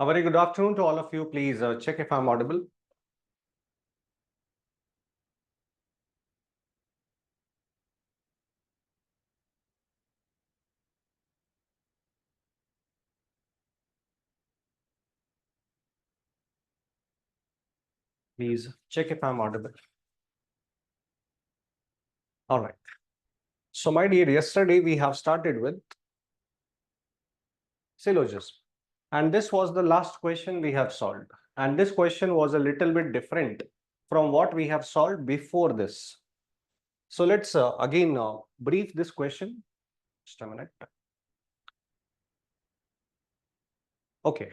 A very good afternoon to all of you. Please check if I'm audible. Please check if I'm audible. All right. So, my dear, yesterday we have started with syllogism. And this was the last question we have solved. And this question was a little bit different from what we have solved before this. So, let's again brief this question. Just a minute. Okay.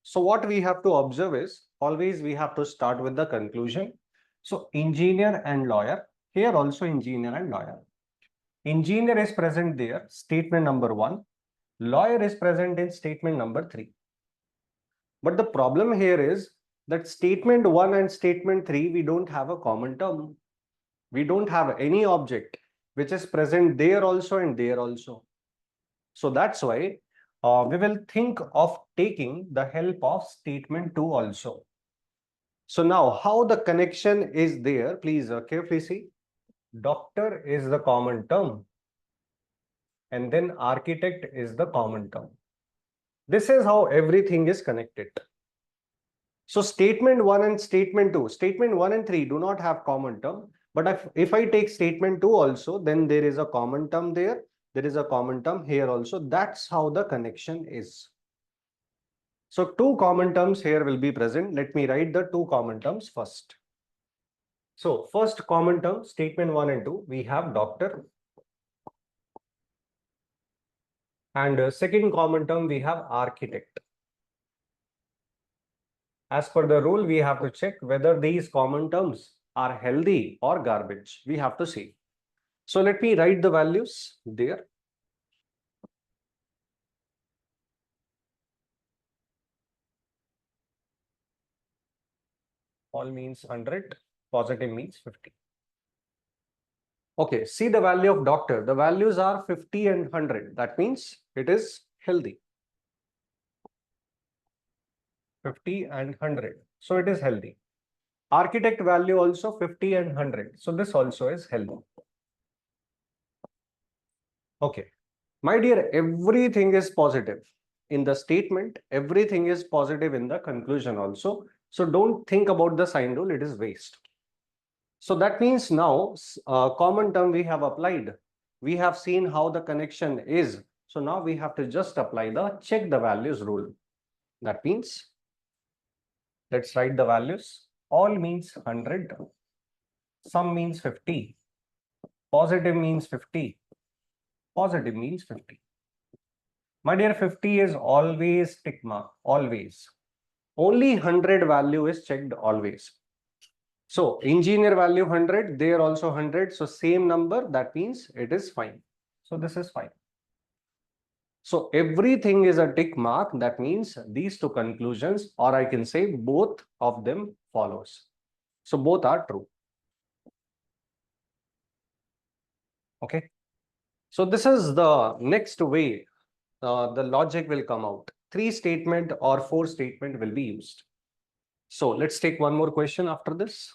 So, what we have to observe is always we have to start with the conclusion. So, engineer and lawyer, here also engineer and lawyer. Engineer is present there, statement number 1. Lawyer is present in statement number 3. But the problem here is that statement 1 and statement 3, we don't have a common term. We don't have any object which is present there also and there also. So that's why we will think of taking the help of statement 2 also. So now how the connection is there, please carefully see. Doctor is the common term, and then architect is the common term. This is how everything is connected. So statement 1 and statement 2, statement 1 and 3 do not have common term. But if I take statement 2 also, then there is a common term there. There is a common term here also. That's how the connection is. So two common terms here will be present. Let me write the two common terms first. So first common term, statement 1 and 2, we have doctor. And second common term, we have architect. As per the rule, we have to check whether these common terms are healthy or garbage. We have to see. So let me write the values there. All means 100, positive means 50. Okay, see the value of doctor. The values are 50 and 100. That means it is healthy. 50 and 100. So it is healthy. Architect value also 50 and 100. So this also is healthy. Okay. My dear, everything is positive in the statement. Everything is positive in the conclusion also. So don't think about the sign rule. It is waste. So that means now common term we have applied. We have seen how the connection is. So now we have to just apply the check the values rule. That means let's write the values. All means 100. Some means 50. Positive means 50. Positive means 50. My dear, 50 is always tick mark. Always. Only 100 value is checked always. So engineer value 100, there also 100. So same number, that means it is fine. So this is fine. So everything is a tick mark. That means these two conclusions, or I can say both of them follows. So both are true. Okay. So this is the next way the logic will come out. 3 statement or 4 statement will be used. So let's take one more question after this.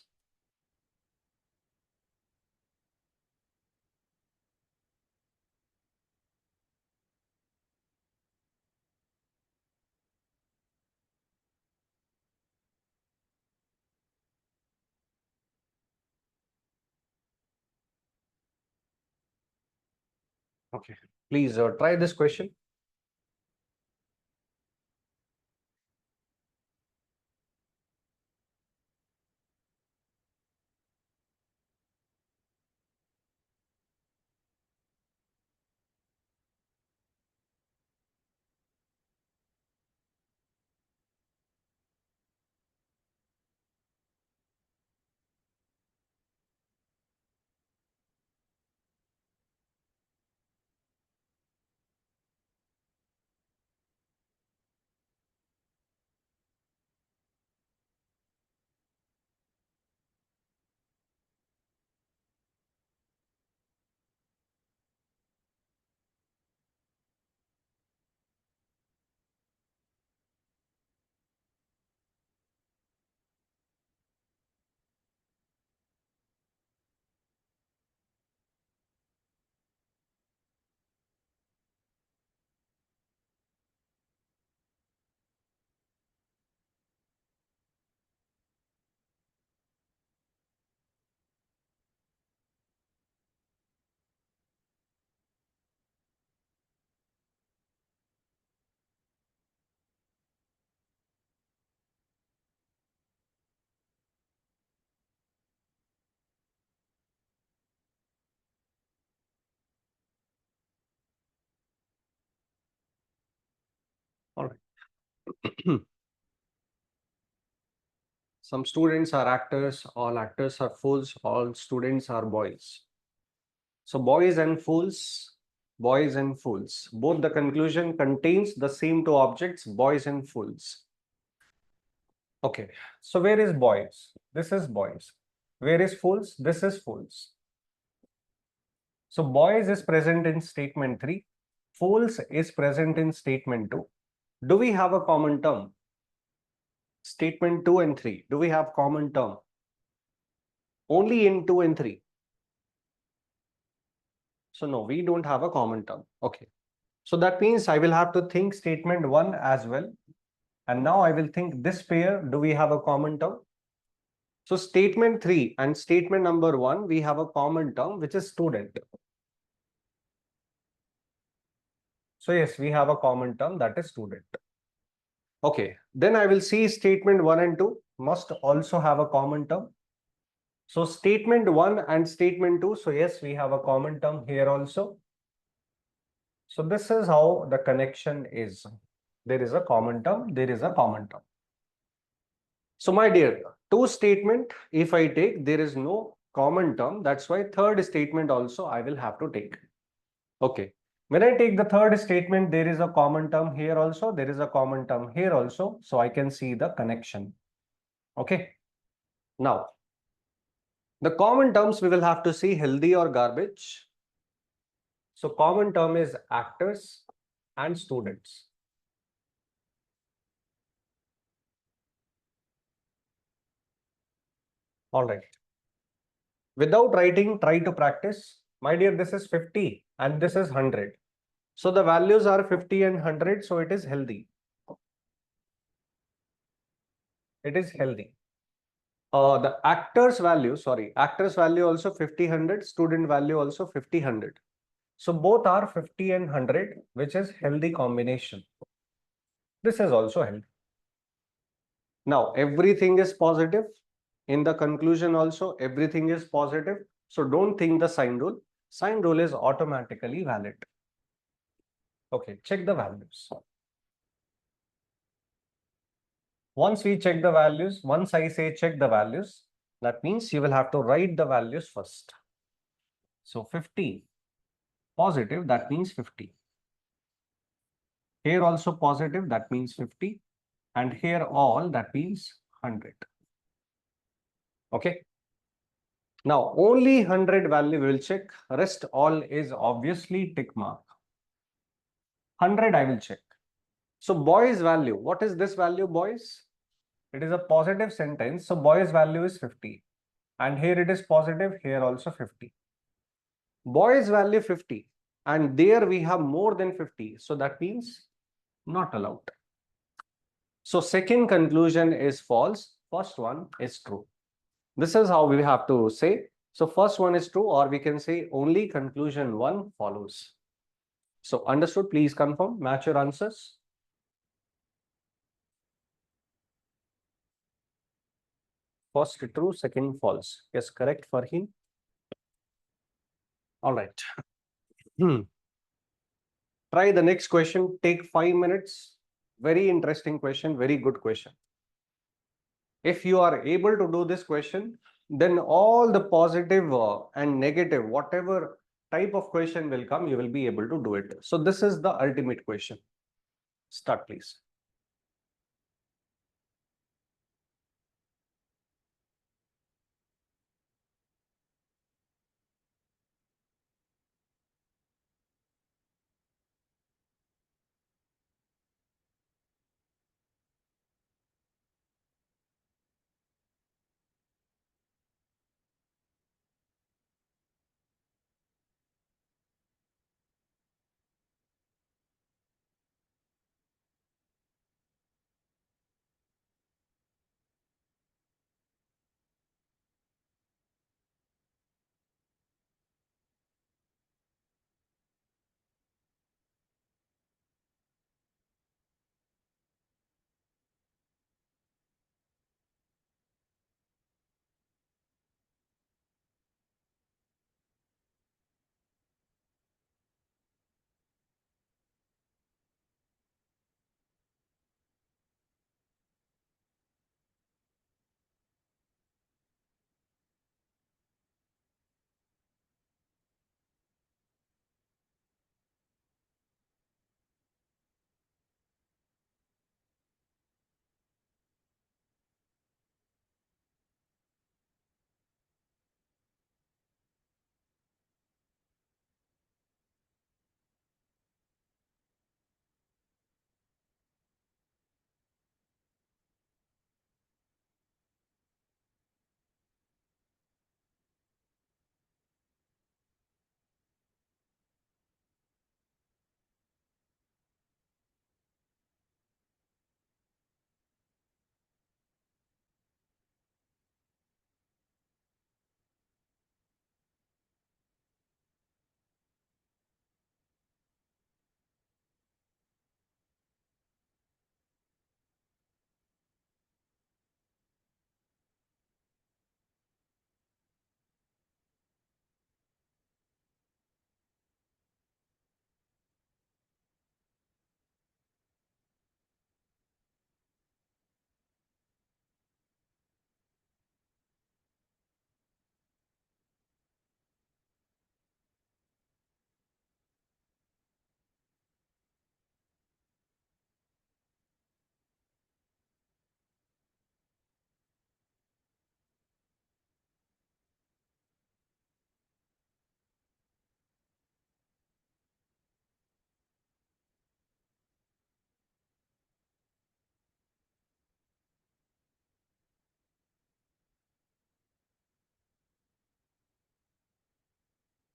Okay, please try this question. All right. Some students are actors, all actors are fools, all students are boys. So boys and fools. Both the conclusion contains the same two objects, boys and fools. Okay, so where is boys? This is boys. Where is fools? This is fools. So boys is present in statement 3. Fools is present in statement 2. Do we have a common term? Statement 2 and 3. Do we have common term? Only in 2 and 3. So no, we don't have a common term. Okay. So that means I will have to think statement 1 as well. And now I will think this pair, do we have a common term? So statement 3 and statement number 1, we have a common term, which is student. So yes, we have a common term, that is student. Okay, then I will see statement 1 and 2 must also have a common term. So statement 1 and statement 2, so yes, we have a common term here also. So this is how the connection is. There is a common term, there is a common term. So my dear, two statement, if I take, there is no common term. That's why third statement also I will have to take. Okay. When I take the third statement, there is a common term here also. There is a common term here also. So I can see the connection. Okay. Now, the common terms we will have to see healthy or garbage. So common term is actors and students. All right. Without writing, try to practice. My dear, this is 50 and this is 100. So the values are 50 and 100. So it is healthy. It is healthy. The actors value also 50, 100, student value also 50, 100. So both are 50 and 100, which is healthy combination. This is also healthy. Now, everything is positive. In the conclusion also, everything is positive. So don't think the sign rule. Sign rule is automatically valid. Okay, check the values. Once we check the values, once I say check the values, that means you will have to write the values first. So 50, positive, that means 50. Here also positive, that means 50. And here all, that means 100. Okay. Now, only 100 value we will check. Rest all is obviously tick mark. 100 I will check. So boys value, what is this value, boys? It is a positive sentence. So boys value is 50. And here it is positive, here also 50. Boys value 50. And there we have more than 50. So that means not allowed. So second conclusion is false. First one is true. This is how we have to say. So first one is true, or we can say only conclusion 1 follows. So understood, please confirm, match your answers. First true, second false. Yes, correct for him. All right. Try the next question, take 5 minutes. Very interesting question, very good question. If you are able to do this question, then all the positive and negative, whatever type of question will come, you will be able to do it. So this is the ultimate question. Start, please.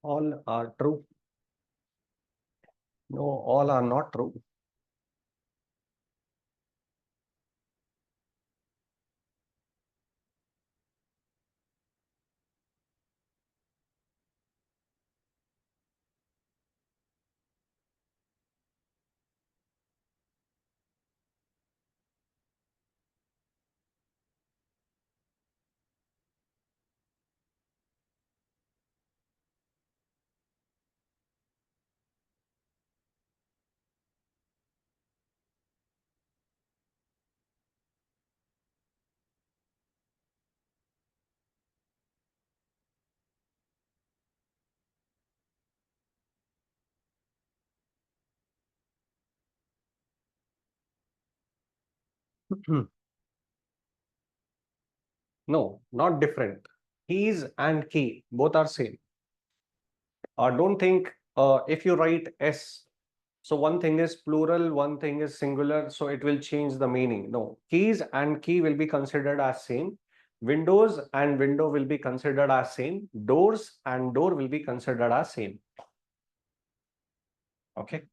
All are true. No, all are not true. No, not different. Keys and key both are same. Don't think if you write S, so one thing is plural, one thing is singular, so it will change the meaning. No, keys and key will be considered as same. Windows and window will be considered as same. Doors and door will be considered as same. Okay.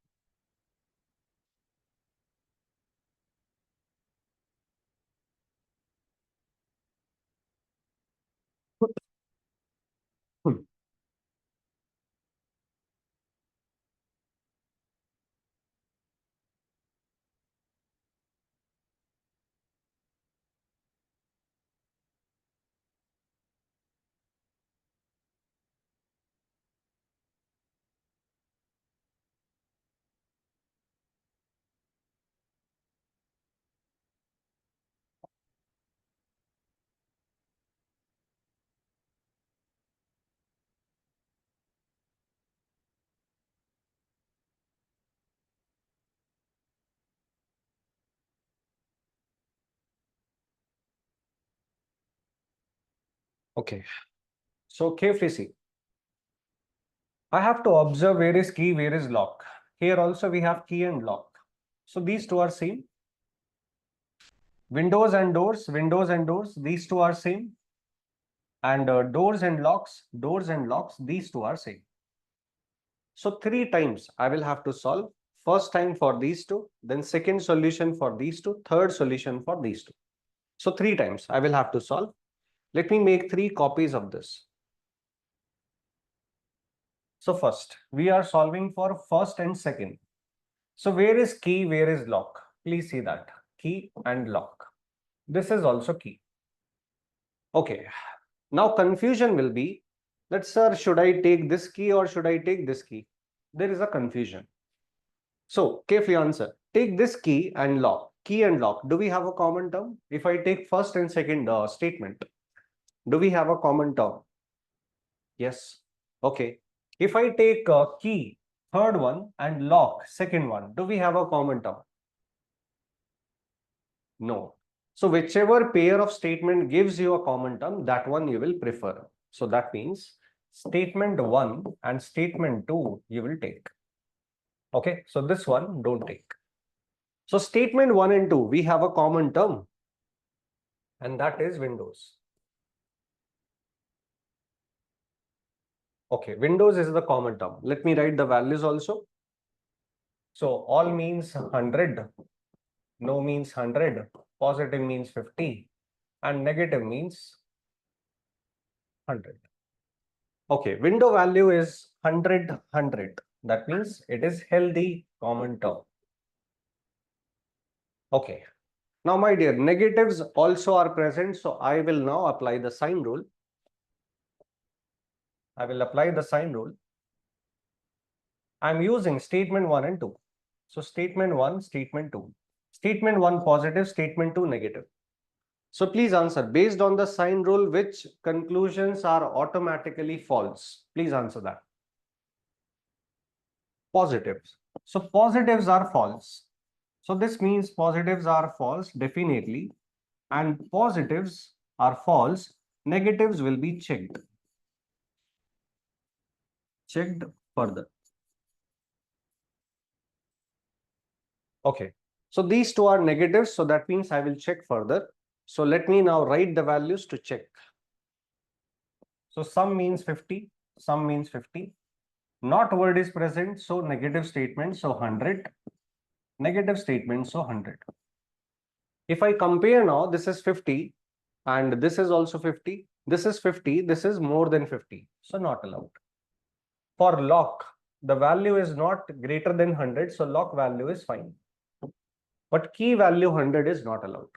Okay. So carefully see. I have to observe where is key, where is lock. Here also we have key and lock. So these two are same. Windows and doors, these two are same. And doors and locks, these two are same. So three times I will have to solve. First time for these two, then second solution for these two, third solution for these two. So three times I will have to solve. Let me make three copies of this. So first, we are solving for first and second. So where is key, where is lock? Please see that. Key and lock. This is also key. Okay. Now confusion will be that, sir, should I take this key or should I take this key? There is a confusion. So carefully answer. Take this key and lock. Key and lock. Do we have a common term? If I take first and second statement, do we have a common term? Yes. Okay. If I take key, third one, and lock, second one, do we have a common term? No. So whichever pair of statement gives you a common term, that one you will prefer. So that means statement 1 and statement 2 you will take. Okay. So this one don't take. So statement 1 and 2, we have a common term, and that is Windows. Okay, Windows is the common term. Let me write the values also. So all means 100, no means 100, positive means 50, and negative means 100. Okay, window value is 100, 100. That means it is healthy common term. Okay. Now, my dear, negatives also are present. So I will now apply the sign rule. I will apply the sign rule. I'm using statement 1 and 2. So statement 1, statement 2. Statement 1 positive, statement 2 negative. So please answer, based on the sign rule, which conclusions are automatically false? Please answer that. Positives. So positives are false. So this means positives are false, definitely. And positives are false. Negatives will be checked. Checked further. Okay. So these two are negatives. So that means I will check further. So let me now write the values to check. So sum means 50. Sum means 50. Not word is present, so negative statement, so 100. Negative statement, so 100. If I compare now, this is 50 and this is also 50. This is 50, this is more than 50, so not allowed. For lock, the value is not greater than 100, so lock value is fine. But key value 100 is not allowed.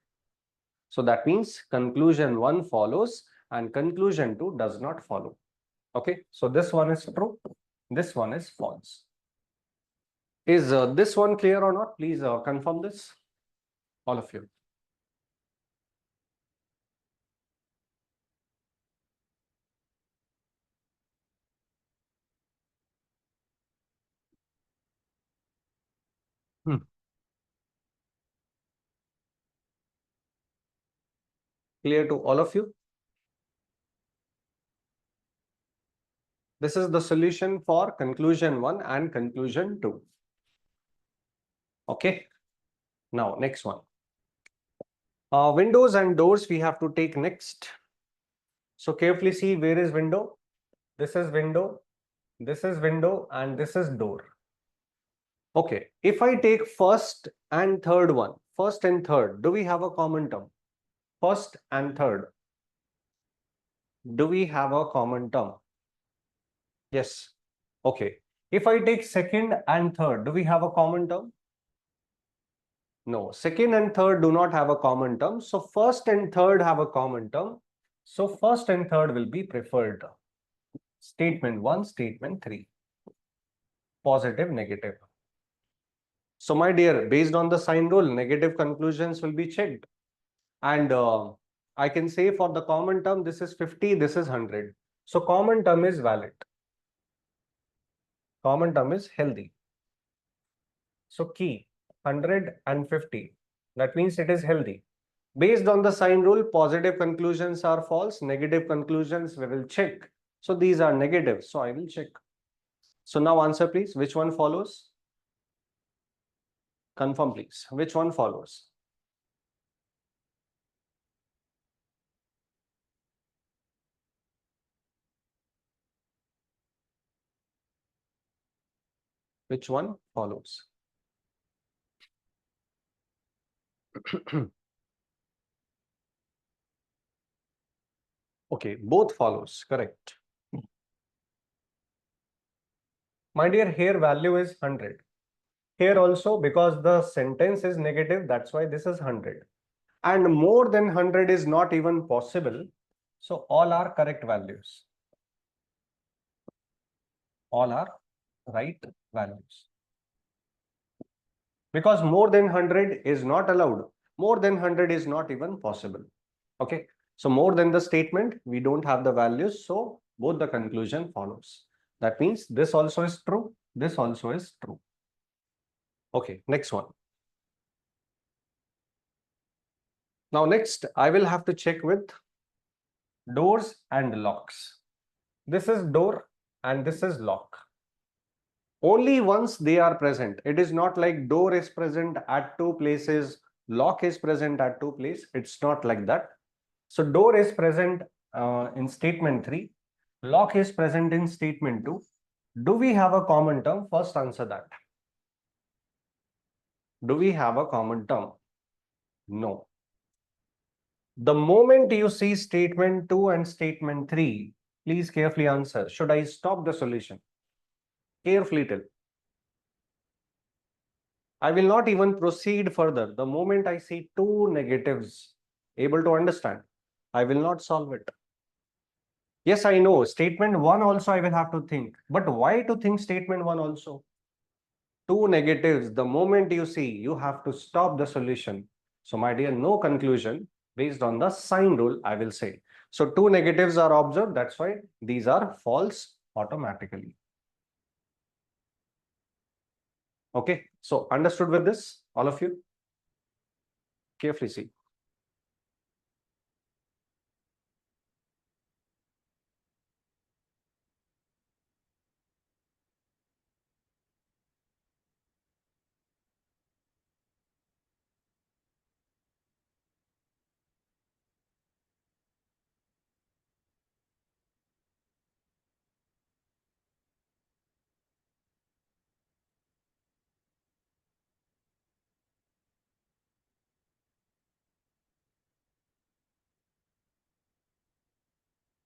So that means conclusion 1 follows and conclusion 2 does not follow. Okay, so this one is true, this one is false. Is this one clear or not? Please confirm this, all of you. Hmm. Clear to all of you? This is the solution for conclusion 1 and conclusion 2. Okay, now next one. Windows and doors we have to take next. So carefully see, where is window? This is window, this is window, and this is door. Okay, if I take first and third one, first and third, do we have a common term? First and third, do we have a common term? Yes. Okay. If I take second and third, do we have a common term? No. Second and third do not have a common term. So first and third have a common term. So first and third will be preferred. Statement 1, statement 3. Positive, negative. So my dear, based on the sign rule, negative conclusions will be checked. And I can say for the common term, this is 50, this is 100. So common term is valid. Common term is healthy. So key 100 and 50. That means it is healthy. Based on the sign rule, positive conclusions are false, negative conclusions we will check. So these are negative, so I will check. So now answer please, which one follows? Confirm please, which one follows? Which one follows? Okay, both follows, correct. My dear, here value is 100. Here also, because the sentence is negative, that's why this is 100. And more than 100 is not even possible. So all are correct values. All are right values. Because more than 100 is not allowed. More than 100 is not even possible. Okay. So more than the statement, we don't have the values. So both the conclusion follows. That means this also is true. This also is true. Okay. Next one. Now next, I will have to check with doors and locks. This is door and this is lock. Only once they are present. It is not like door is present at two places, lock is present at two places. It's not like that. So door is present in statement 3. Lock is present in statement 2. Do we have a common term? First answer that. Do we have a common term? No. The moment you see statement 2 and statement 3, please carefully answer. Should I stop the solution? Carefully tell. I will not even proceed further. The moment I see two negatives, able to understand, I will not solve it. Yes, I know. Statement 1 also I will have to think. But why to think statement 1 also? Two negatives, the moment you see, you have to stop the solution. So my dear, no conclusion based on the sign rule, I will say. So two negatives are observed. That's why these are false automatically. Okay. So understood with this, all of you? Carefully see.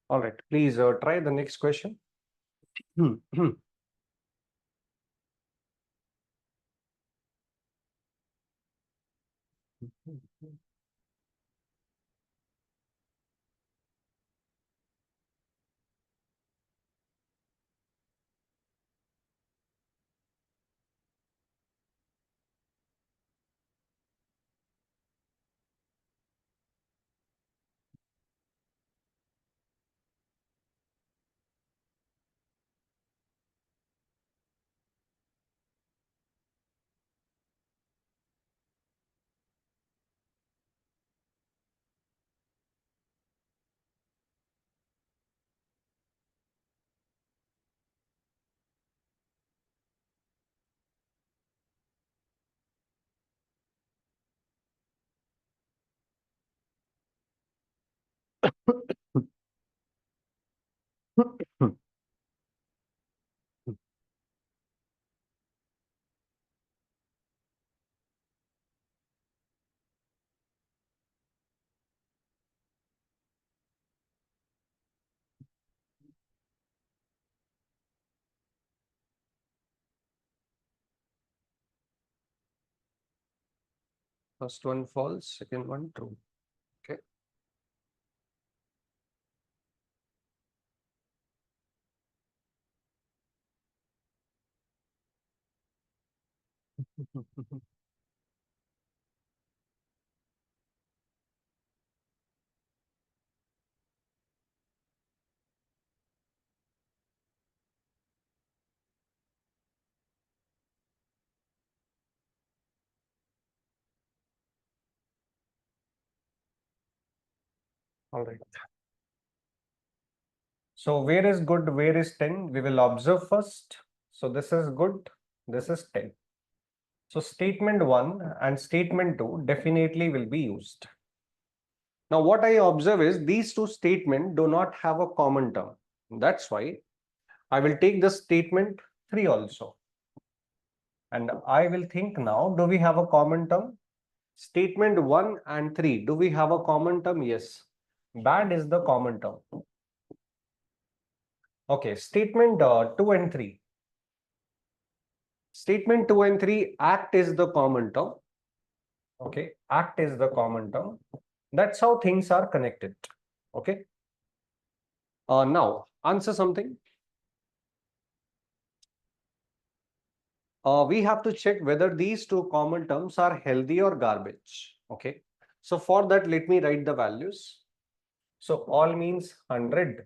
All right, please try the next question. First one false, second one true. Okay. All right. So where is good, where is 10? We will observe first. So this is good, this is 10. So statement 1 and statement 2 definitely will be used. Now what I observe is these two statements do not have a common term. That's why I will take the statement 3 also. And I will think now, do we have a common term? Statement 1 and 3, do we have a common term? Yes. Bad is the common term. Okay, statement 2 and 3. Statement 2 and 3, act is the common term. Okay, act is the common term. That's how things are connected. Okay. Now, answer something. We have to check whether these two common terms are healthy or garbage. Okay. So for that, let me write the values. So all means 100.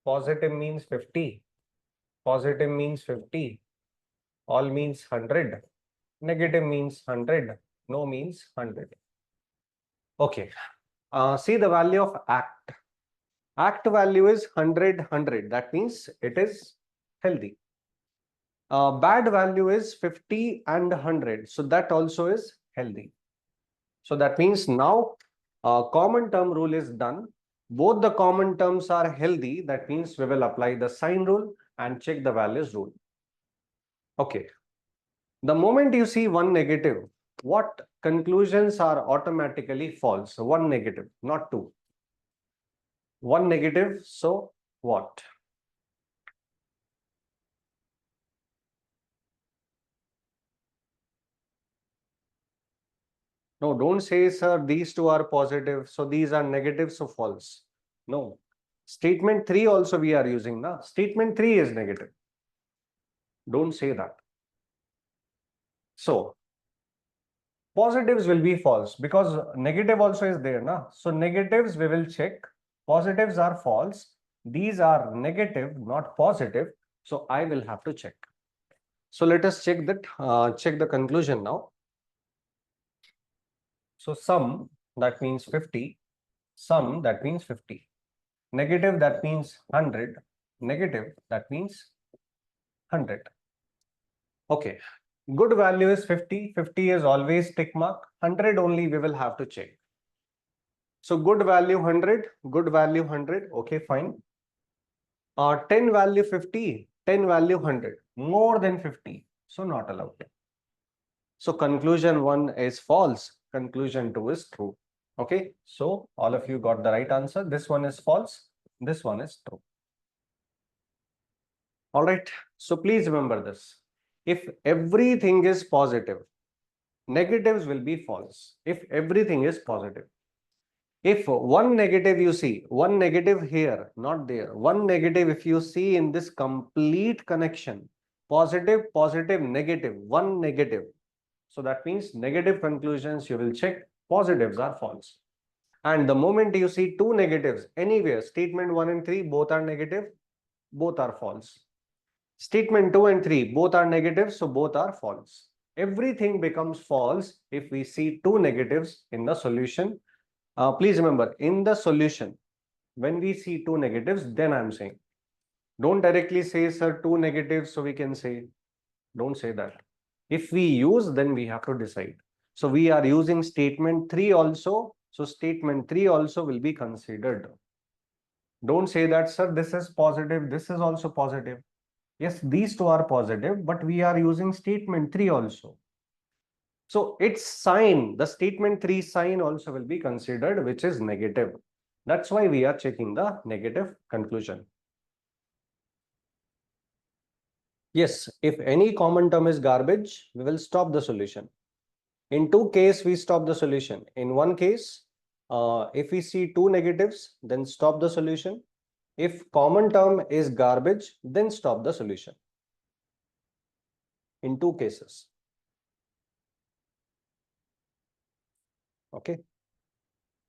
Positive means 50. Positive means 50. All means 100. Negative means 100. No means 100. Okay. See the value of act. Act value is 100, 100. That means it is healthy. Bad value is 50 and 100. So that also is healthy. So that means now common term rule is done. Both the common terms are healthy. That means we will apply the sign rule and check the values rule. Okay. The moment you see one negative, what conclusions are automatically false? One negative, not two. One negative, so what? No, don't say, sir, these two are positive, so these are negative, so false. No. Statement 3 also we are using now. Statement 3 is negative. Don't say that. So, positives will be false because negative also is there. Na? So, negatives we will check. Positives are false. These are negative, not positive. So, I will have to check. So, let us check that. Check the conclusion now. So, sum, that means 50. Sum, that means 50. Negative, that means 100. Negative, that means 100. Okay. Good value is 50. 50 is always tick mark. 100 only we will have to check. So good value 100. Good value 100. Okay, fine. 10 value 50. 10 value 100. More than 50. So not allowed. So conclusion 1 is false. Conclusion 2 is true. Okay. So all of you got the right answer. This one is false. This one is true. All right. So please remember this. If everything is positive, negatives will be false. If everything is positive. If one negative you see, one negative here, not there, one negative if you see in this complete connection, positive, positive, negative, one negative. So that means negative conclusions you will check, positives are false. And the moment you see two negatives anywhere, statement 1 and 3, both are negative, both are false. Statement 2 and 3, both are negative, so both are false. Everything becomes false if we see two negatives in the solution. Please remember, in the solution, when we see two negatives, then I'm saying. Don't directly say, sir, two negatives, so we can say. Don't say that. If we use, then we have to decide. So we are using statement 3 also. So statement 3 also will be considered. Don't say that, sir, this is positive, this is also positive. Yes, these two are positive, but we are using statement 3 also. So its sign, the statement 3 sign also will be considered, which is negative. That's why we are checking the negative conclusion. Yes, if any common term is garbage, we will stop the solution. In two cases, we stop the solution. In one case, if we see two negatives, then stop the solution. If common term is garbage, then stop the solution. In two cases. Okay.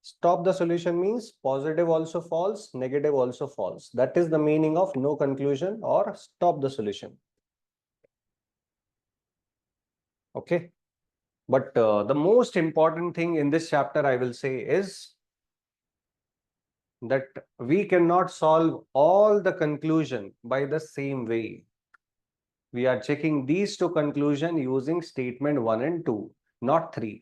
Stop the solution means positive also false, negative also false. That is the meaning of no conclusion or stop the solution. Okay. But the most important thing in this chapter, I will say, is that we cannot solve all the conclusion by the same way. We are checking these two conclusion using statement 1 and 2, not 3.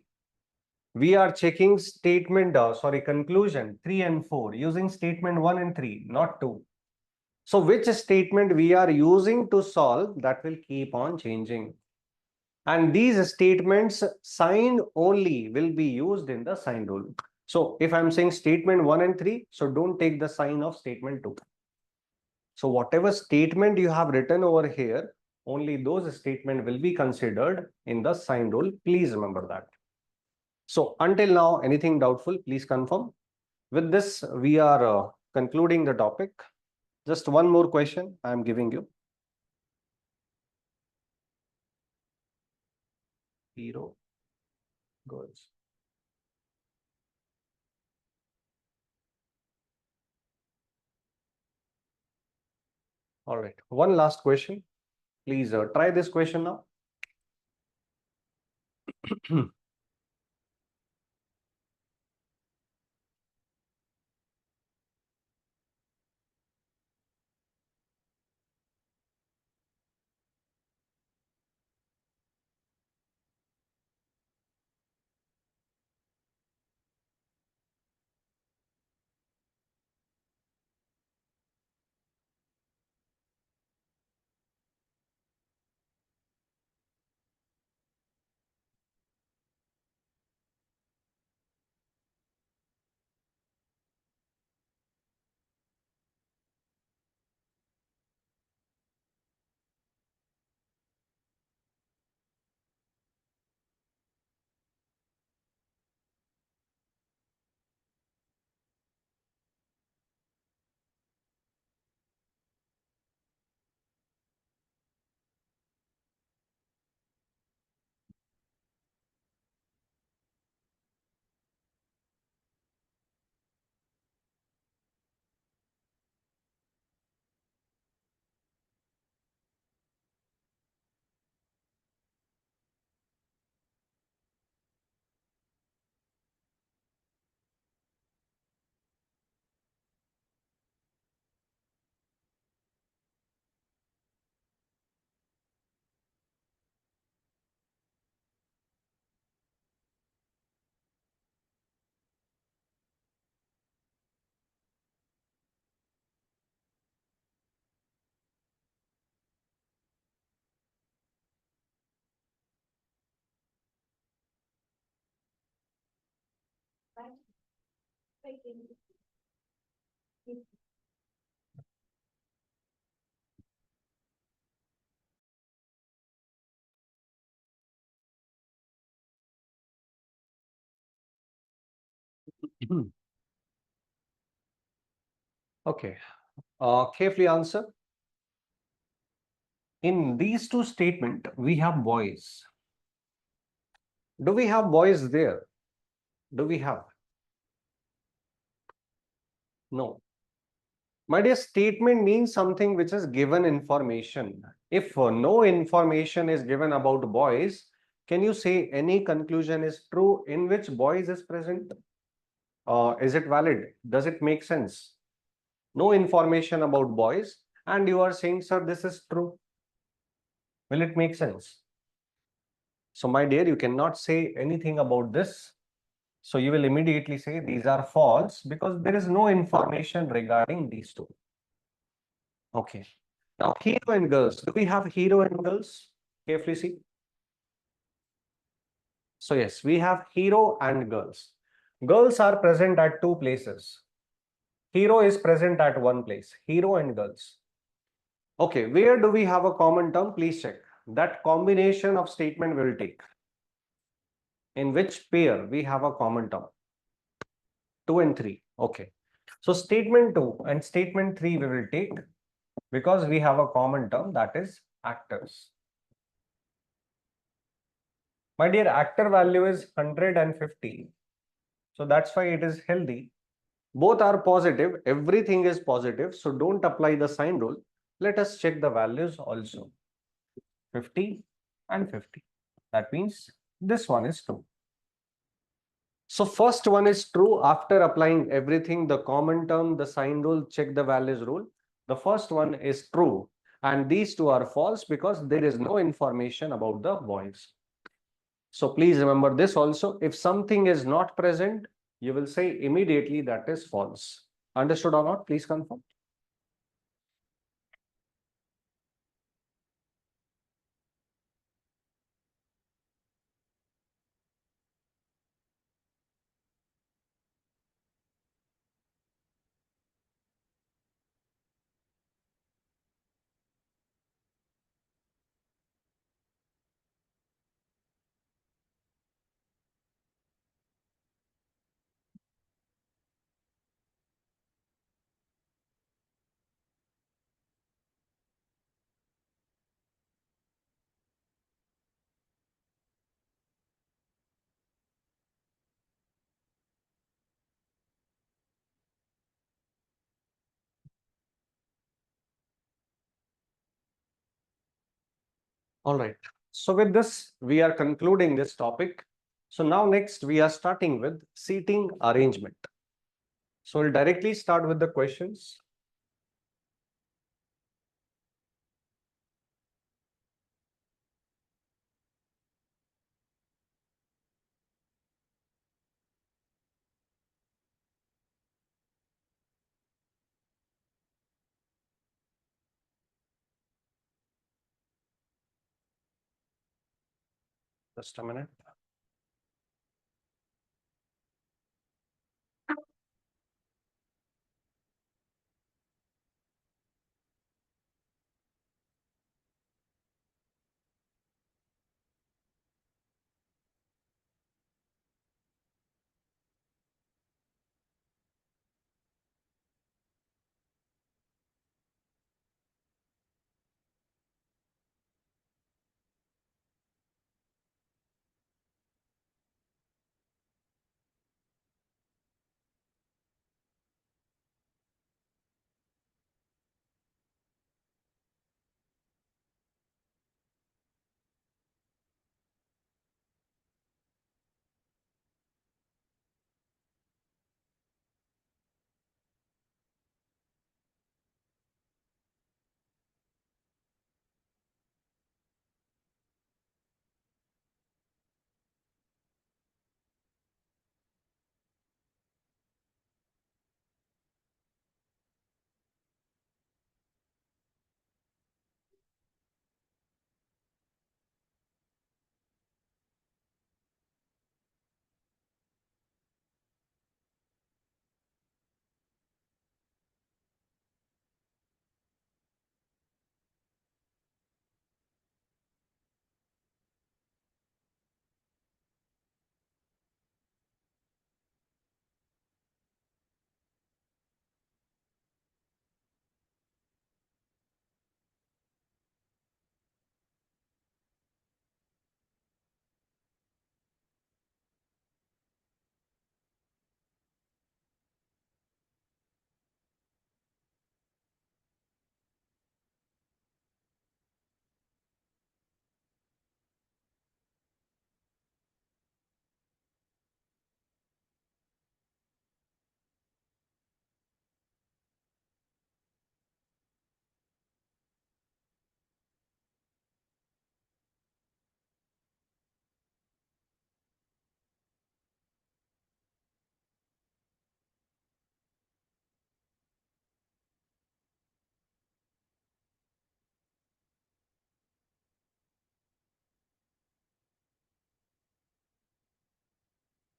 We are checking conclusion 3 and 4 using statement 1 and 3, not 2. So which statement we are using to solve, that will keep on changing. And these statements sign only will be used in the sign rule. So if I'm saying statement 1 and 3, so don't take the sign of statement 2. So whatever statement you have written over here, only those statements will be considered in the sign rule. Please remember that. So until now, anything doubtful, please confirm. With this, we are concluding the topic. Just one more question I am giving you. Hero girls. All right. One last question. Please try this question now. Okay. Carefully answer. In these two statements, we have boys. Do we have boys there? Do we have? No. My dear, statement means something which is given information. If no information is given about boys, can you say any conclusion is true in which boys is present? Is it valid? Does it make sense? No information about boys, and you are saying, sir, this is true. Will it make sense? So, my dear, you cannot say anything about this. So, you will immediately say these are false because there is no information regarding these two. Okay. Now, hero and girls. Do we have hero and girls? Carefully see. So, yes, we have hero and girls. Girls are present at two places. Hero is present at one place. Hero and girls. Okay, where do we have a common term? Please check. That combination of statement will take. In which pair we have a common term? 2 and 3. Okay. So, statement 2 and statement 3 we will take because we have a common term, that is actors. My dear, actor value is 150. So that's why it is healthy. Both are positive. Everything is positive. So don't apply the sign rule. Let us check the values also. 50 and 50. That means this one is true. So first one is true after applying everything, the common term, the sign rule, check the values rule. The first one is true. And these two are false because there is no information about the boys. So please remember this also. If something is not present, you will say immediately that is false. Understood or not? Please confirm. All right. So with this, we are concluding this topic. So now next we are starting with seating arrangement. So we'll directly start with the questions. Just a minute.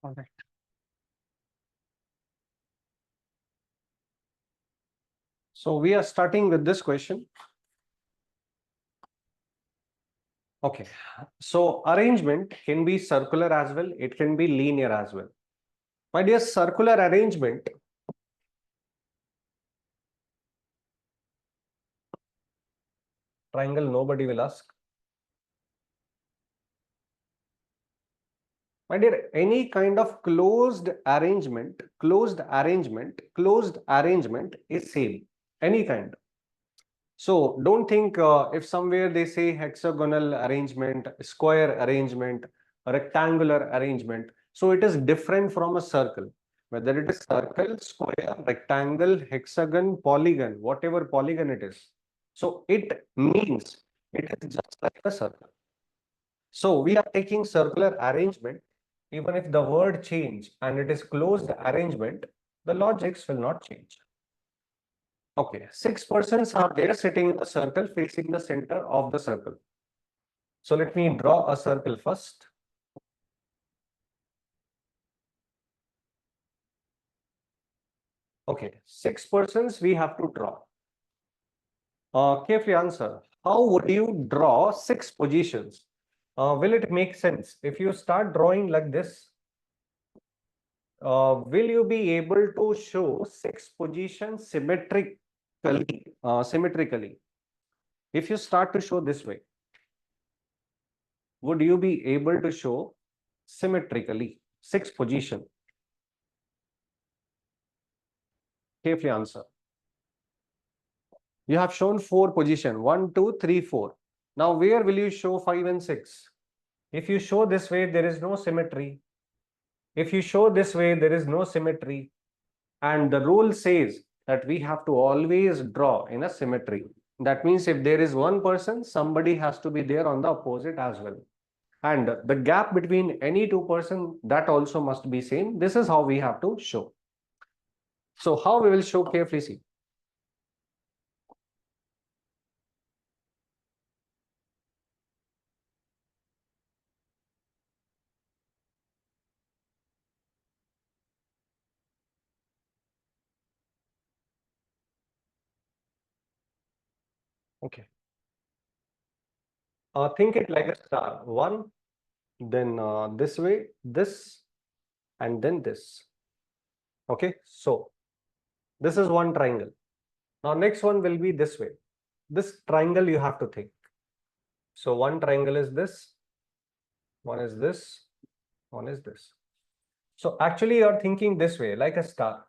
All right. So we are starting with this question. Okay. So arrangement can be circular as well. It can be linear as well. My dear, circular arrangement, triangle, nobody will ask. My dear, any kind of closed arrangement is same. Any kind. So don't think if somewhere they say hexagonal arrangement, square arrangement, rectangular arrangement. So it is different from a circle. Whether it is circle, square, rectangle, hexagon, polygon, whatever polygon it is. So it means it is just like a circle. So we are taking circular arrangement. Even if the word change and it is closed arrangement, the logics will not change. Okay, 6 persons are there sitting in the circle facing the center of the circle. So let me draw a circle first. Okay, 6 persons we have to draw. Carefully answer. How would you draw 6 positions? Will it make sense? If you start drawing like this, will you be able to show 6 positions symmetrically? Symmetrically. If you start to show this way, would you be able to show symmetrically 6 position? Carefully answer. You have shown 4 position, 1, 2, 3, 4. Now where will you show 5 and 6? If you show this way, there is no symmetry. If you show this way, there is no symmetry. And the rule says that we have to always draw in a symmetry. That means if there is one person, somebody has to be there on the opposite as well. And the gap between any two person, that also must be same. This is how we have to show. So how we will show, carefully see. Okay. Think it like a star. One, then this way, this, and then this. Okay. So this is one triangle. Now next one will be this way. This triangle you have to think. So one triangle is this, one is this, one is this. So actually you are thinking this way, like a star.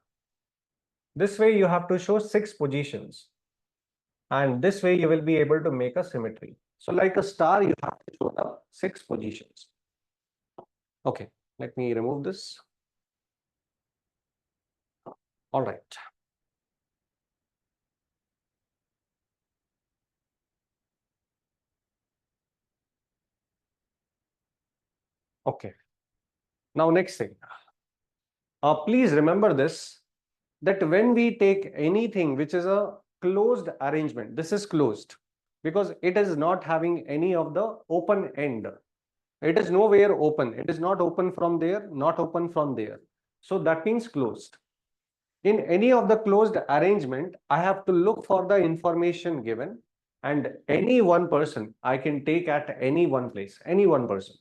This way you have to show 6 positions. And this way you will be able to make a symmetry. So like a star, you have to show the 6 positions. Okay, let me remove this. All right. Okay. Now next thing. Please remember this, that when we take anything which is a closed arrangement, this is closed because it is not having any of the open end. It is nowhere open. It is not open from there, not open from there. So that means closed. In any of the closed arrangement, I have to look for the information given, and any one person I can take at any one place, any one person.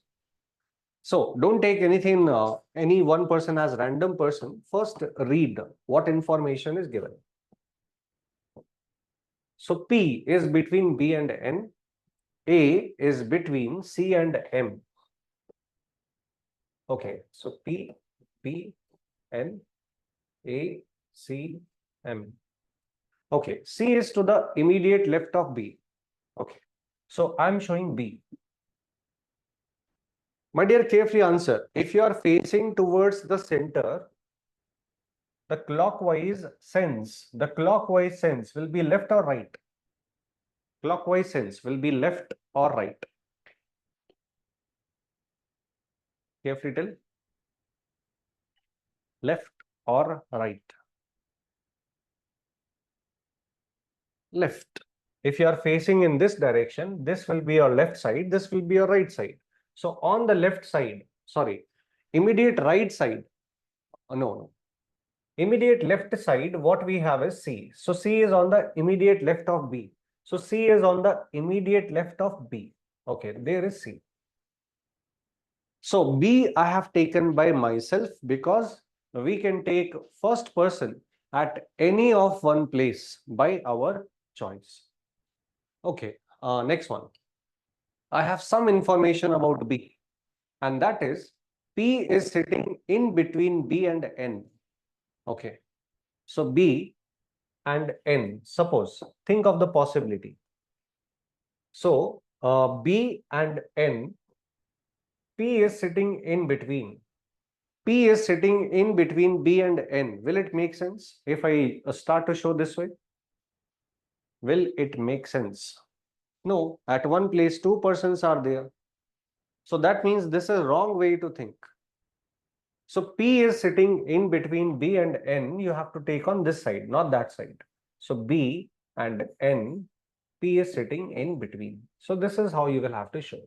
So don't take anything, any one person as random person. First read what information is given. So P is between B and N. A is between C and M. Okay, so P, B, N, A, C, M. Okay, C is to the immediate left of B. Okay, so I'm showing B. My dear, carefully answer. If you are facing towards the center, the clockwise sense will be left or right? Clockwise sense will be left or right? Carefully tell. Left or right? Left. If you are facing in this direction, this will be your left side, this will be your right side. So on the left side, sorry, Immediate right side, no. Immediate left side, what we have is C. So C is on the immediate left of B. So C is on the immediate left of B. Okay, there is C. So B I have taken by myself because we can take first person at any of one place by our choice. Okay, next one. I have some information about B, and that is P is sitting in between B and N. Okay, so B and N, suppose, think of the possibility. So B and N, P is sitting in between. P is sitting in between B and N. Will it make sense if I start to show this way? Will it make sense? No, at one place, two persons are there. So that means this is wrong way to think. So P is sitting in between B and N. You have to take on this side, not that side. So B and N, P is sitting in between. So this is how you will have to show.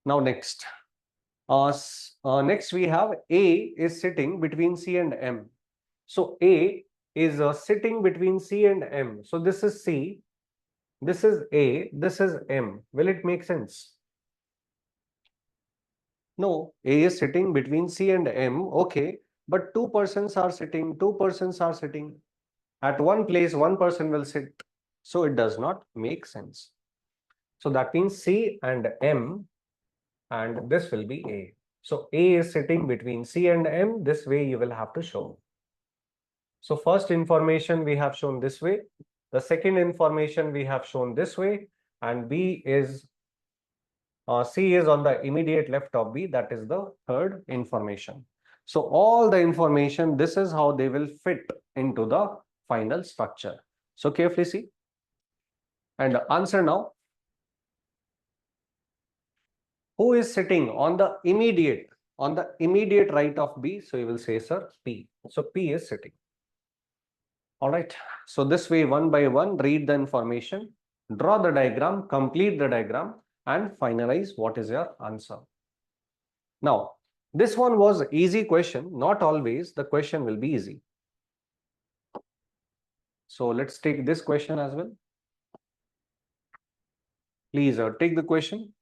Now next. Next we have A is sitting between C and M. So A is sitting between C and M. So this is C, this is A, this is M. Will it make sense? No, A is sitting between C and M. Okay, but two persons are sitting, two persons are sitting. At one place, one person will sit. So it does not make sense. So that means C and M, and this will be A. So A is sitting between C and M. This way you will have to show. So first information we have shown this way. The second information we have shown this way. And B is, C is on the immediate left of B. That is the third information. So all the information, this is how they will fit into the final structure. So carefully see. And answer now. Who is sitting on the immediate right of B? So you will say, sir, P. So P is sitting. All right. So this way, one by one, read the information, draw the diagram, complete the diagram, and finalize what is your answer. Now, this one was easy question. Not always the question will be easy. So let's take this question as well. Please take the question.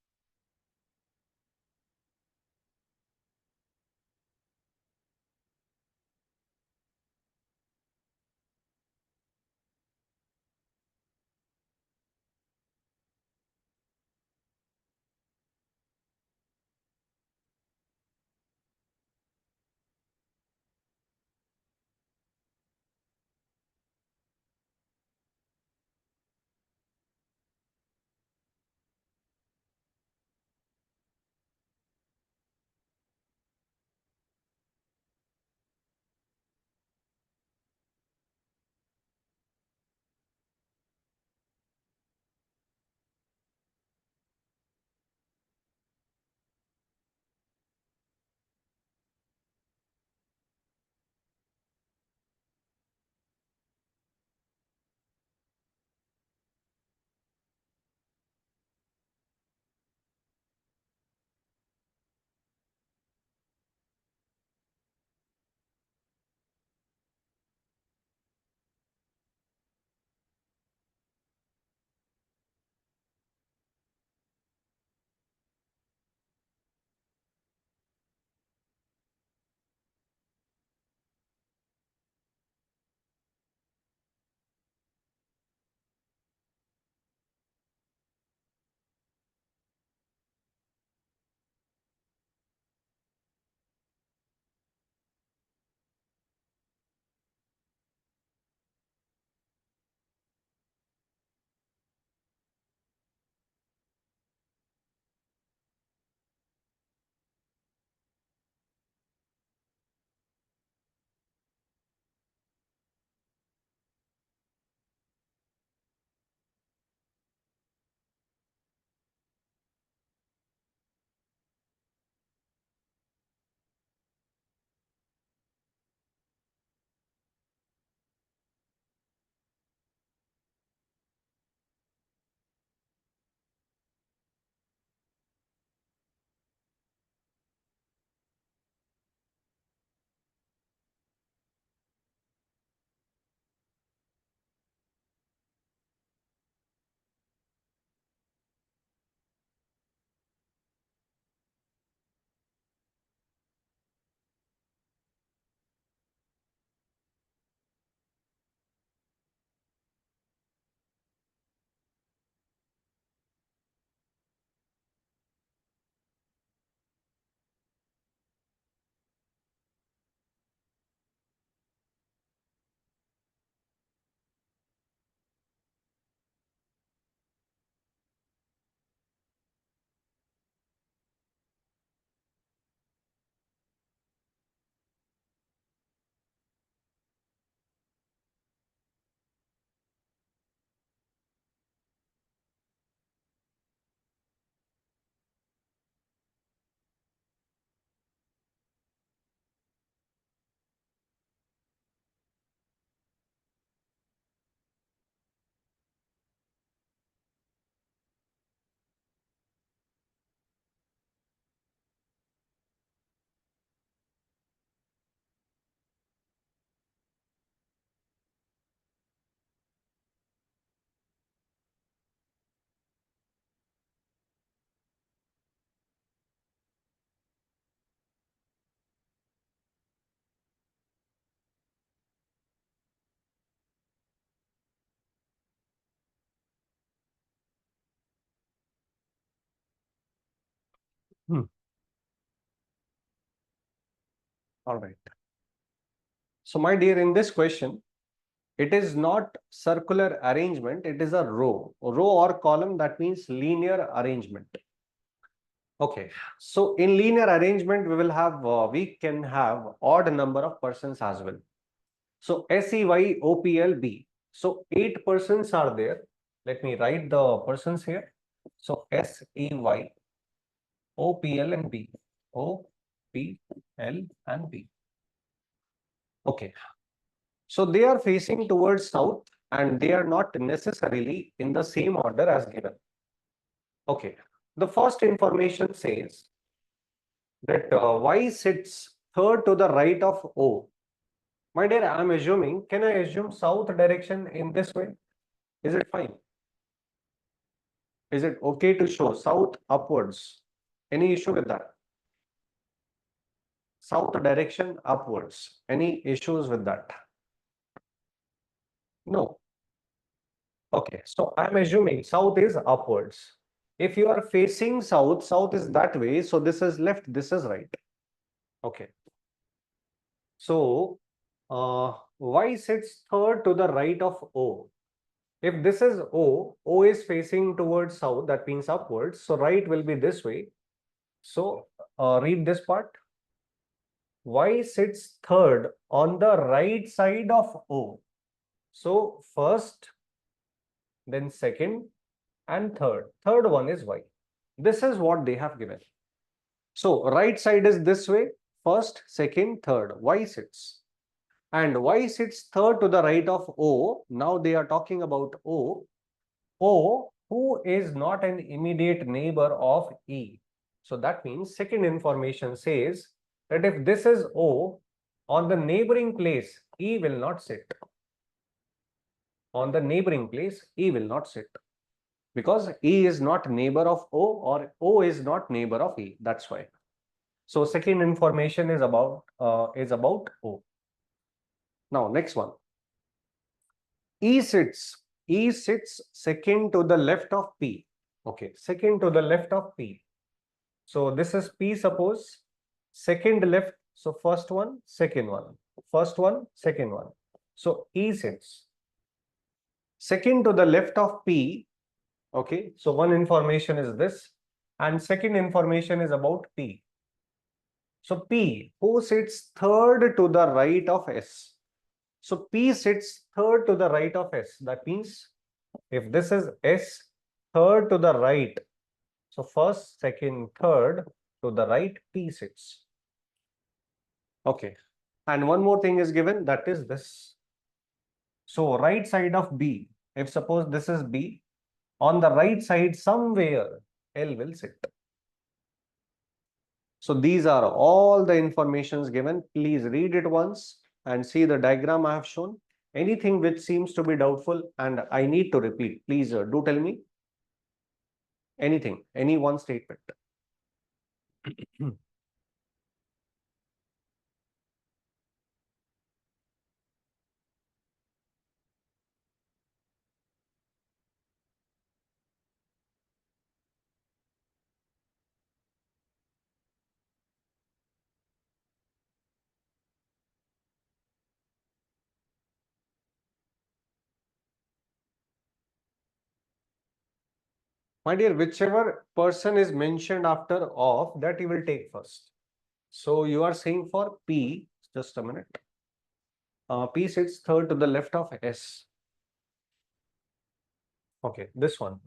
All right. So my dear, in this question, it is not circular arrangement, it is a row. Row or column, that means linear arrangement. Okay, so in linear arrangement, we can have odd number of persons as well. So SEYOPLB. So 8 persons are there. Let me write the persons here. So SEYOPL and B. OPL and B. Okay. So they are facing towards south and they are not necessarily in the same order as given. Okay. The first information says that Y sits third to the right of O. My dear, I am assuming, can I assume south direction in this way? Is it fine? Is it okay to show south upwards? Any issue with that? South direction upwards. Any issues with that? No. Okay, so I'm assuming south is upwards. If you are facing south, south is that way. So this is left, this is right. Okay. So Y sits third to the right of O. If this is O, O is facing towards south, that means upwards. So right will be this way. So read this part. Y sits third on the right side of O. So first, then second, and third. Third one is Y. This is what they have given. So right side is this way. First, second, third. Y sits. And Y sits third to the right of O. Now they are talking about O. O, who is not an immediate neighbor of E. So that means second information says that if this is O, on the neighboring place, E will not sit. On the neighboring place, E will not sit. Because E is not neighbor of O or O is not neighbor of E. That's why. So second information is about O. Now next one. E sits second to the left of P. Okay, second to the left of P. So this is P, suppose. Second left. So first one, second one. First one, second one. So E sits second to the left of P. Okay, so one information is this, and second information is about P. So P, who sits third to the right of S. So P sits third to the right of S. That means if this is S, third to the right. So first, second, third to the right, P sits. Okay. And one more thing is given, that is this. So right side of B, if suppose this is B, on the right side somewhere L will sit. So these are all the informations given. Please read it once and see the diagram I have shown. Anything which seems to be doubtful and I need to repeat, please do tell me. Anything, any one statement. My dear, whichever person is mentioned after of, that you will take first. So you are saying for P, just a minute. P sits third to the left of S. Okay, this one.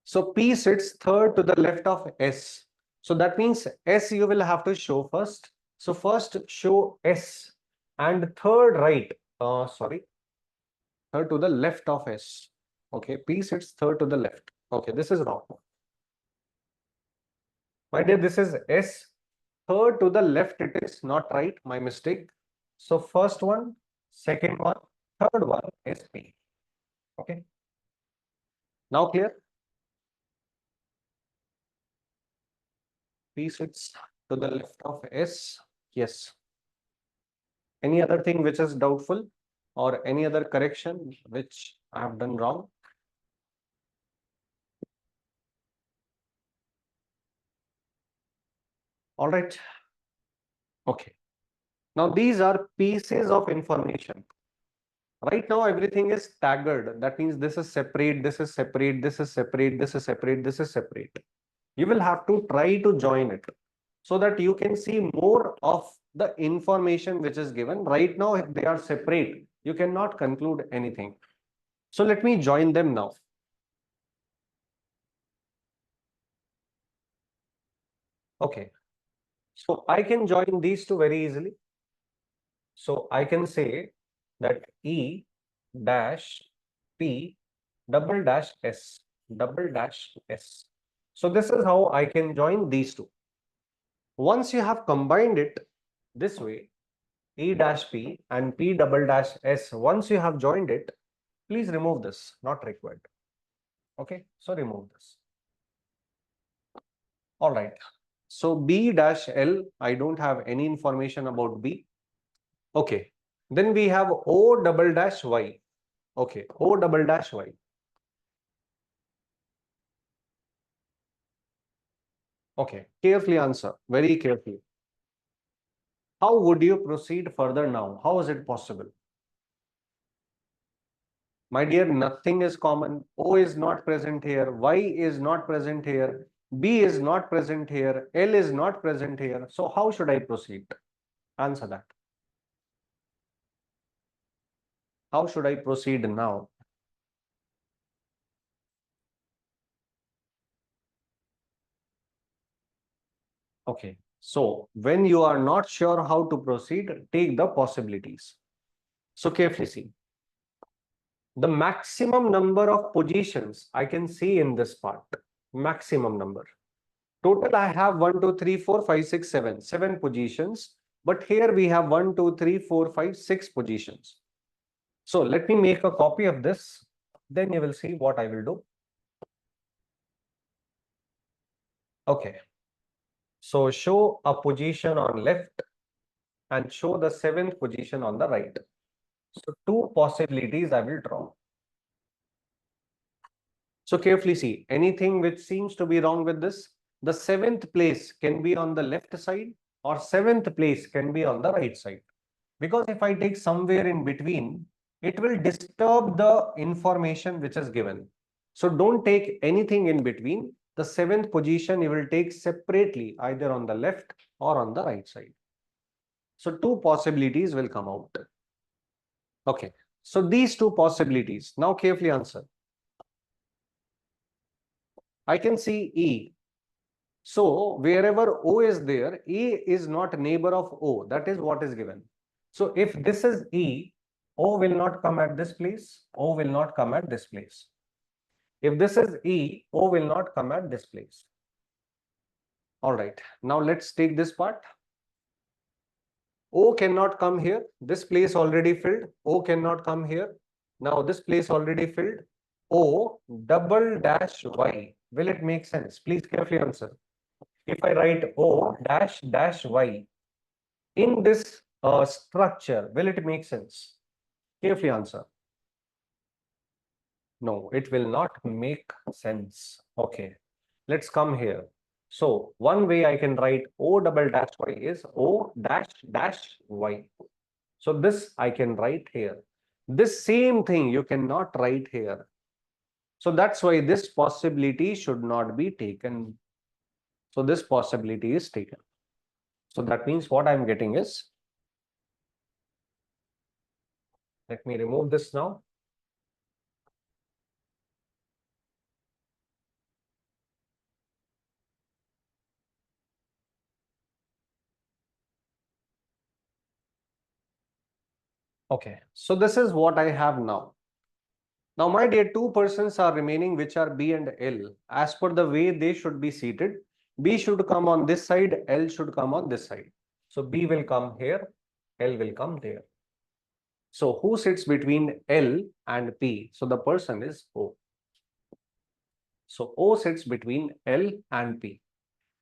So P sits third to the left of S. So that means S you will have to show first. So first show S and third right. Third to the left of S. Okay, P sits third to the left. Okay, this is wrong. My dear, this is S. Third to the left, it is not right. My mistake. So first one, second one, third one is P. Okay. Now clear? P sits to the left of S. Yes. Any other thing which is doubtful or any other correction which I have done wrong? All right. Okay. Now these are pieces of information. Right now, everything is staggered. That means this is separate, this is separate, this is separate, this is separate, this is separate. You will have to try to join it so that you can see more of the information which is given. Right now, if they are separate, you cannot conclude anything. So let me join them now. Okay. So I can join these two very easily. So I can say that E dash P double dash S double dash S. So this is how I can join these two. Once you have combined it this way, E dash P and P double dash S, once you have joined it, please remove this, not required. Okay, so remove this. All right. So B dash L, I don't have any information about B. Okay. Then we have O double dash Y. Okay, O double dash Y. Okay, carefully answer, very carefully. How would you proceed further now? How is it possible? My dear, nothing is common. O is not present here. Y is not present here. B is not present here. L is not present here. So how should I proceed? Answer that. How should I proceed now? Okay. So when you are not sure how to proceed, take the possibilities. So carefully see. The maximum number of positions I can see in this part. Maximum number. Total I have 1, 2, 3, 4, 5, 6, 7. 7 positions. But here we have 1, 2, 3, 4, 5, 6 positions. So let me make a copy of this. Then you will see what I will do. Okay. So show a position on left and show the 7th position on the right. So two possibilities I will draw. So carefully see, anything which seems to be wrong with this, the 7th place can be on the left side or 7th place can be on the right side. Because if I take somewhere in between, it will disturb the information which is given. So don't take anything in between. The 7th position you will take separately, either on the left or on the right side. So two possibilities will come out. Okay. So these two possibilities, now carefully answer. I can see E. So wherever O is there, E is not neighbor of O. That is what is given. So if this is E, O will not come at this place. O will not come at this place. If this is E, O will not come at this place. All right. Now let's take this part. O cannot come here. This place already filled. O cannot come here. Now this place already filled. O double dash Y. Will it make sense? Please carefully answer. If I write O dash dash Y in this structure, will it make sense? Carefully answer. No, it will not make sense. Okay, let's come here. So one way I can write O double dash Y is O dash dash Y. So this I can write here. This same thing you cannot write here. So that's why this possibility should not be taken. So this possibility is taken. So that means what I'm getting is, let me remove this now. Okay, so this is what I have now. Now, my dear, two persons are remaining, which are B and L. As per the way they should be seated, B should come on this side, L should come on this side. So B will come here, L will come there. So who sits between L and P? So the person is O. So O sits between L and P.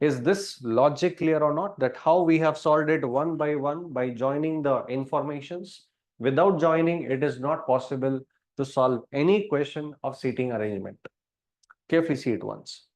Is this logic clear or not? That how we have solved it one by joining the informations? Without joining, it is not possible to solve any question of seating arrangement. Carefully see it once.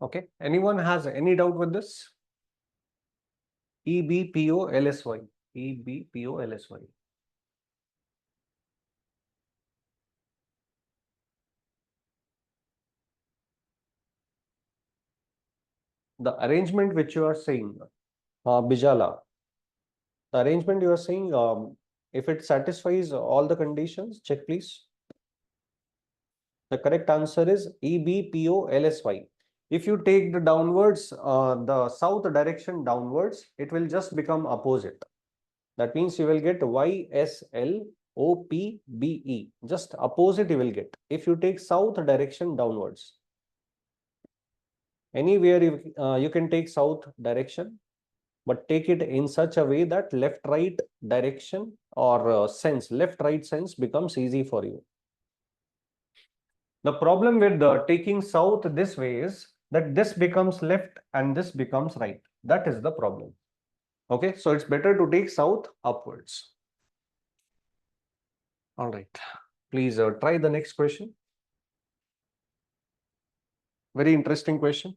Okay. Anyone has any doubt with this? EBPOLSY. EBPOLSY. The arrangement which you are saying, Bijala, the arrangement you are saying, if it satisfies all the conditions, check please. The correct answer is EBPOLSY. If you take the downwards, the south direction downwards, it will just become opposite. That means you will get YSLOPBE. Just opposite you will get. If you take south direction downwards. Anywhere you can take south direction, but take it in such a way that left right direction or sense, left right sense becomes easy for you. The problem with taking south this way is that this becomes left and this becomes right. That is the problem. Okay, so it's better to take south upwards. All right, please try the next question. Very interesting question.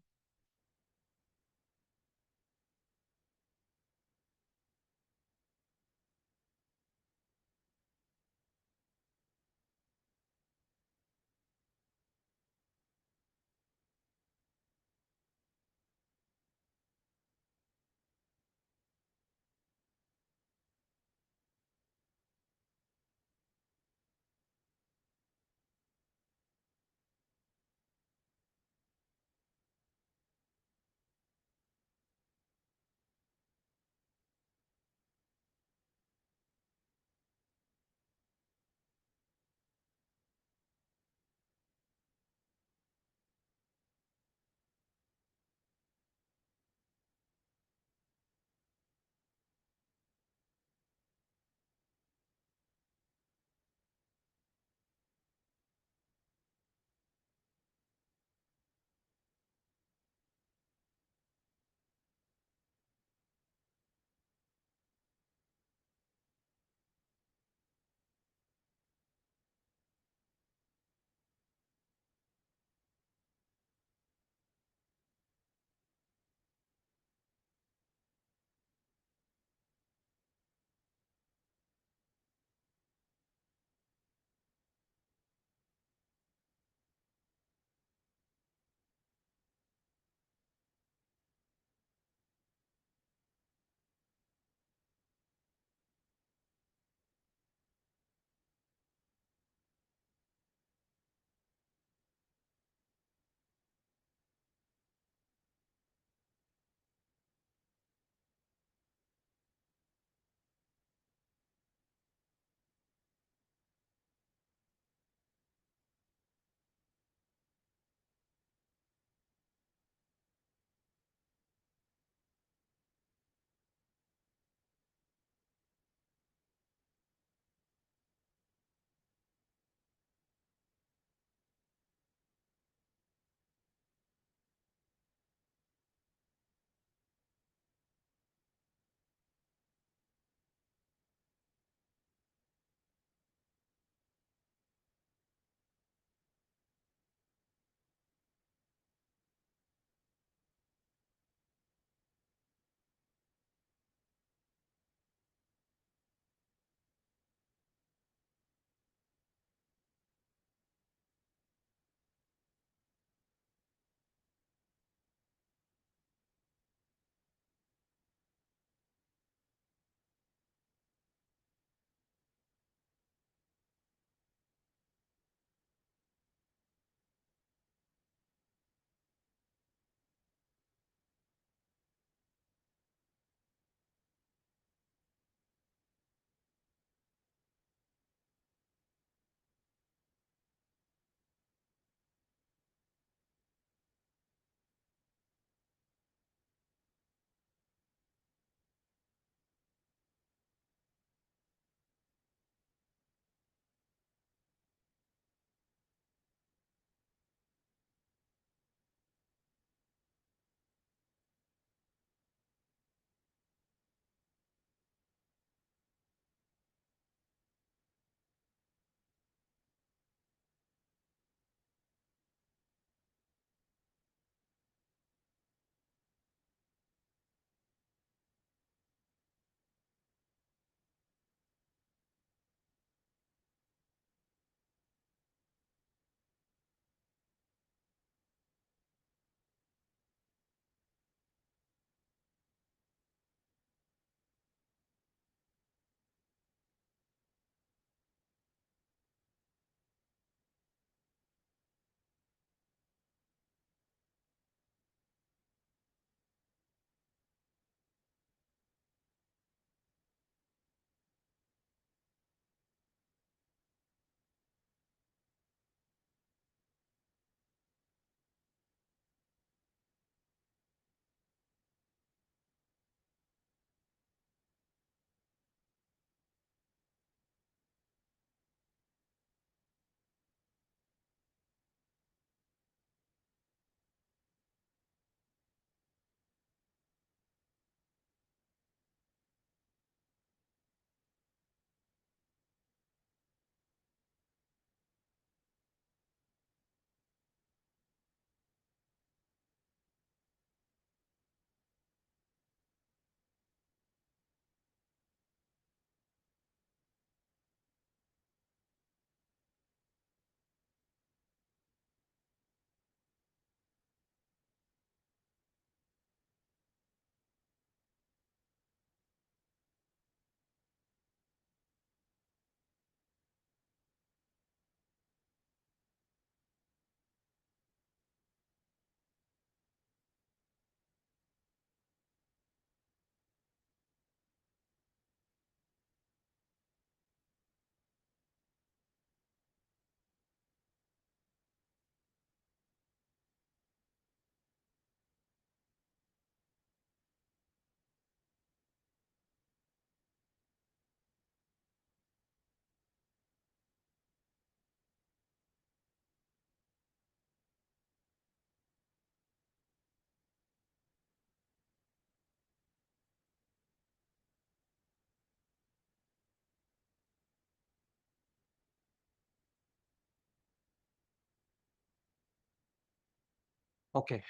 Okay.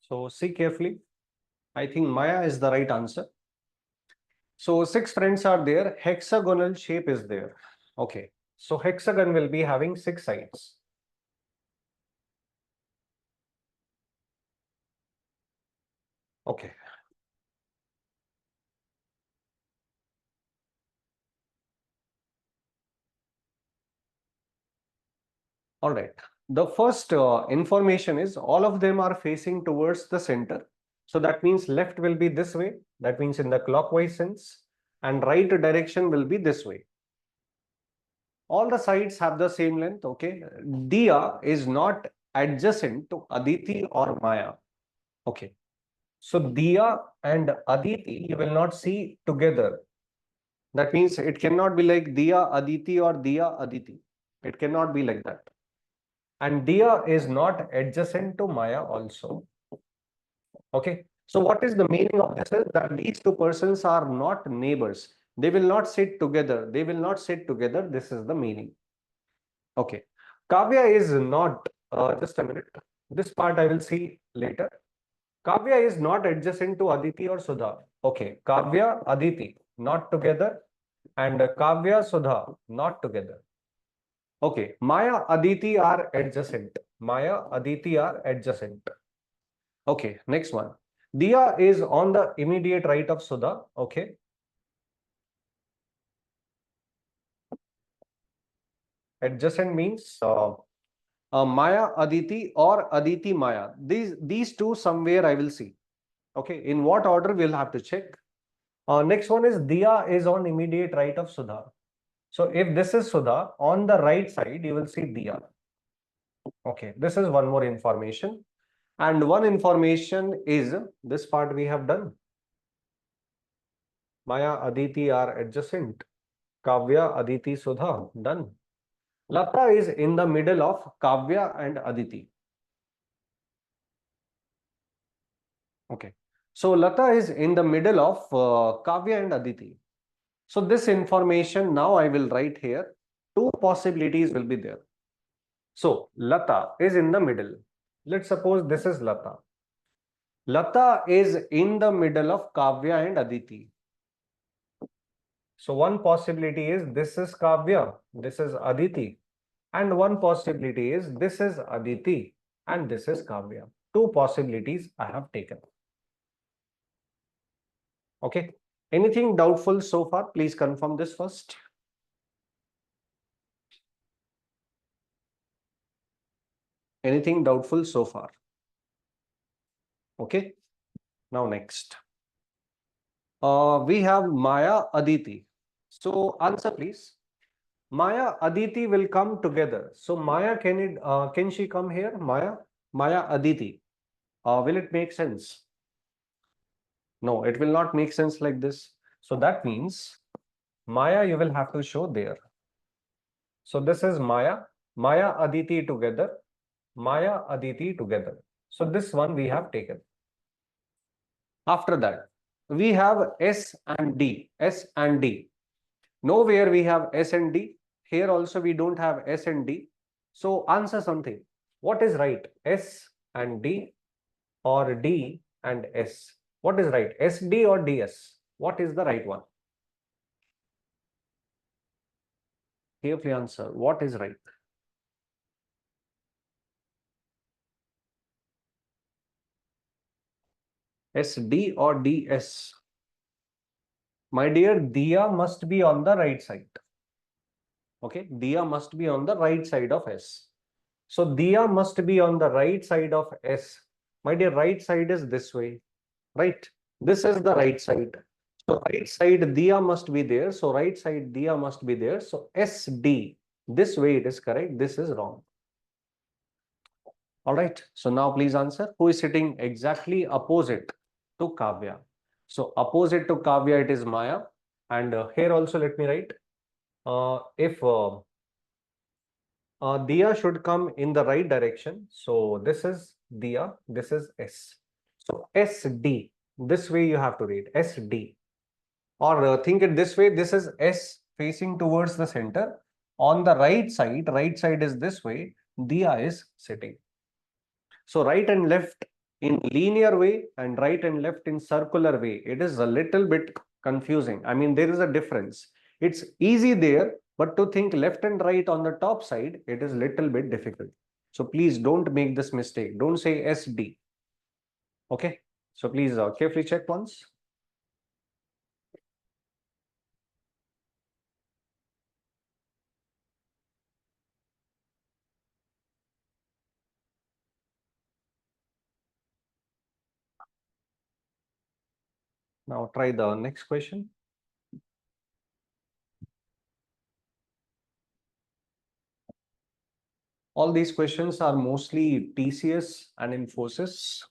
So see carefully. I think Maya is the right answer. So six friends are there. Hexagonal shape is there. Okay. So hexagon will be having six sides. Okay. All right. The first information is all of them are facing towards the center. So that means left will be this way. That means in the clockwise sense. And right direction will be this way. All the sides have the same length. Okay. Diya is not adjacent to Aditi or Maya. Okay. So Diya and Aditi you will not see together. That means it cannot be like Diya Aditi or Diya Aditi. It cannot be like that. And Diya is not adjacent to Maya also. Okay. So what is the meaning of this is that these two persons are not neighbors. They will not sit together. They will not sit together. This is the meaning. Okay. Kavya is not, just a minute. This part I will see later. Kavya is not adjacent to Aditi or Sudha. Okay. Kavya, Aditi, not together. And Kavya, Sudha, not together. Okay. Maya, Aditi are adjacent. Maya, Aditi are adjacent. Okay. Next one. Diya is on the immediate right of Sudha. Okay. Adjacent means Maya Aditi or Aditi Maya. These two somewhere I will see. Okay. In what order we'll have to check. Next one is Diya is on immediate right of Sudha. So if this is Sudha, on the right side you will see Diya. Okay. This is one more information. And one information is this part we have done. Maya Aditi are adjacent. Kavya Aditi Sudha done. Lata is in the middle of Kavya and Aditi. Okay. So Lata is in the middle of Kavya and Aditi. So this information now I will write here. Two possibilities will be there. So Lata is in the middle. Let's suppose this is Lata. Lata is in the middle of Kavya and Aditi. So one possibility is this is Kavya, this is Aditi. And one possibility is this is Aditi and this is Kavya. Two possibilities I have taken. Okay. Anything doubtful so far? Please confirm this first. Anything doubtful so far? Okay. Now next. We have Maya Aditi. So answer please. Maya Aditi will come together. So Maya, can she come here? Maya Aditi. Will it make sense? No, it will not make sense like this. So that means Maya you will have to show there. So this is Maya Aditi together, Maya Aditi together. So this one we have taken. After that, we have S and D. S and D. Nowhere we have S and D. Here also we don't have S and D. So answer something. What is right? S and D or D and S? What is right? SD or DS? What is the right one? Carefully answer. What is right? SD or DS? My dear, Diya must be on the right side. Okay, Diya must be on the right side of S. So Diya must be on the right side of S. My dear, right side is this way, right? This is the right side. So right side Diya must be there. So right side Diya must be there. So SD. This way it is correct. This is wrong. All right. So now please answer. Who is sitting exactly opposite to Kavya? So opposite to Kavya, it is Maya. And here also let me write. If Diya should come in the right direction. So this is Diya, this is S. So SD. This way you have to read SD. Or think it this way. This is S facing towards the center. On the right side is this way. Diya is sitting. So right and left in linear way and right and left in circular way, it is a little bit confusing. I mean, there is a difference. It's easy there, but to think left and right on the top side, it is little bit difficult. So please don't make this mistake. Don't say SD. Okay. So please carefully check once. Now try the next question. All these questions are mostly TCS and Infosys.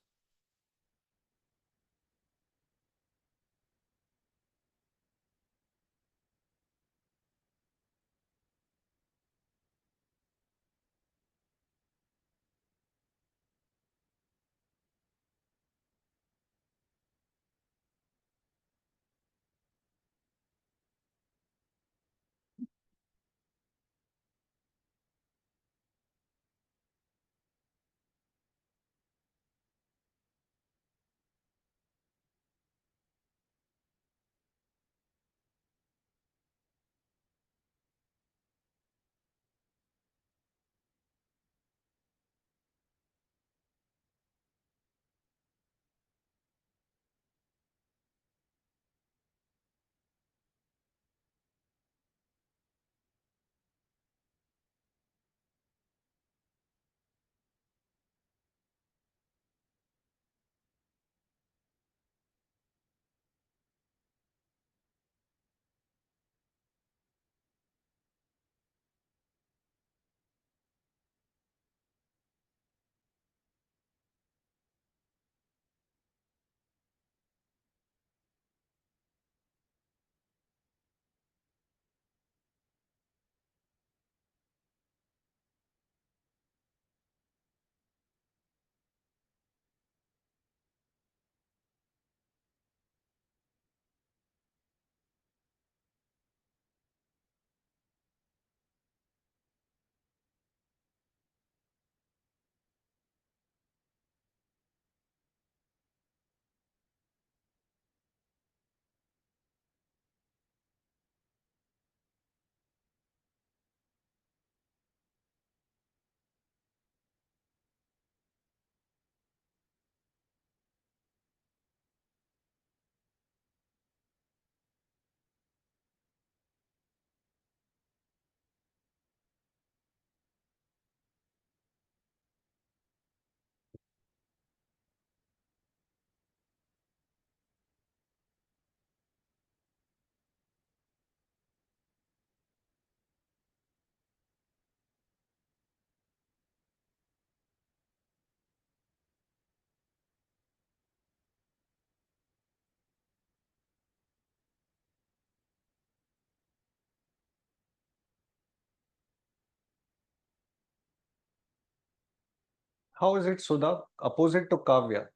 How is it Sudha? Opposite to Kavya.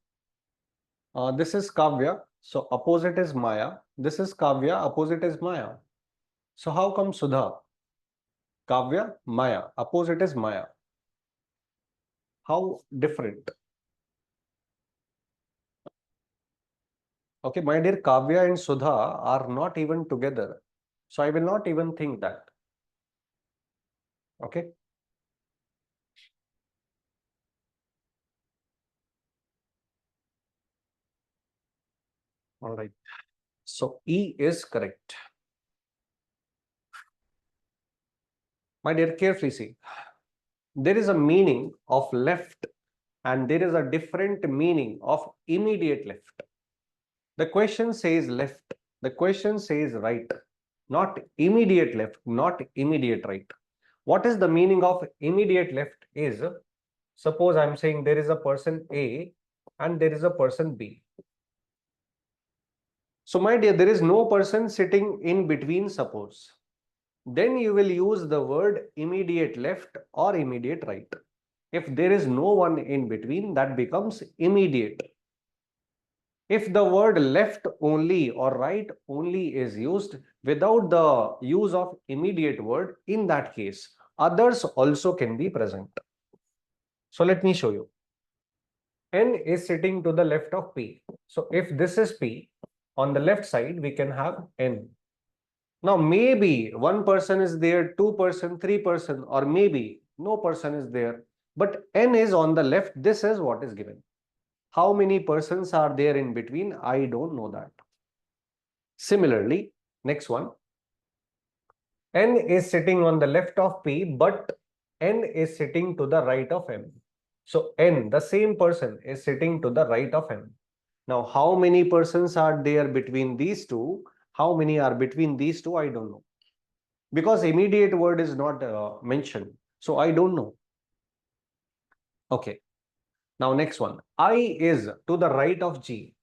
This is Kavya. So opposite is Maya. This is Kavya. Opposite is Maya. So how come Sudha? Kavya, Maya. Opposite is Maya. How different? Okay, my dear, Kavya and Sudha are not even together. So I will not even think that. Okay. All right. So E is correct. My dear, carefully see. There is a meaning of left and there is a different meaning of immediate left. The question says left. The question says right. Not immediate left, not immediate right. What is the meaning of immediate left is, suppose I'm saying there is a person A and there is a person B. So my dear, there is no person sitting in between, suppose. Then you will use the word immediate left or immediate right. If there is no one in between, that becomes immediate. If the word left only or right only is used without the use of immediate word, in that case, others also can be present. So let me show you. N is sitting to the left of P. So if this is P, on the left side, we can have N. Now, maybe one person is there, 2%, 3%, or maybe no person is there. But N is on the left. This is what is given. How many persons are there in between? I don't know that. Similarly, next one. N is sitting on the left of P, but N is sitting to the right of M. So N, the same person, is sitting to the right of M. Now, how many persons are there between these two? How many are between these two? I don't know. Because immediate word is not mentioned. So I don't know. Okay. Now, next one. I is to the right of G.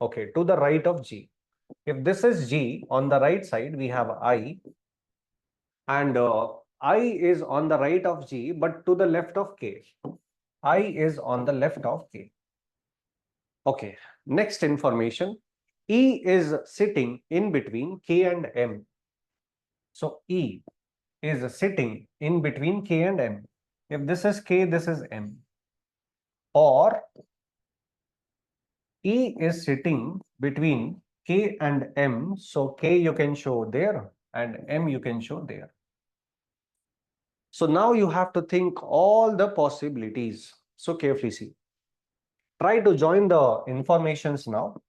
Okay, to the right of G. If this is G, on the right side, we have I. And I is on the right of G, but to the left of K. I is on the left of K. Okay, next information. E is sitting in between K and M. So E is sitting in between K and M. If this is K, this is M. Or E is sitting between K and M. So K you can show there and M you can show there. So now you have to think all the possibilities. So carefully see. Try to join the informations now.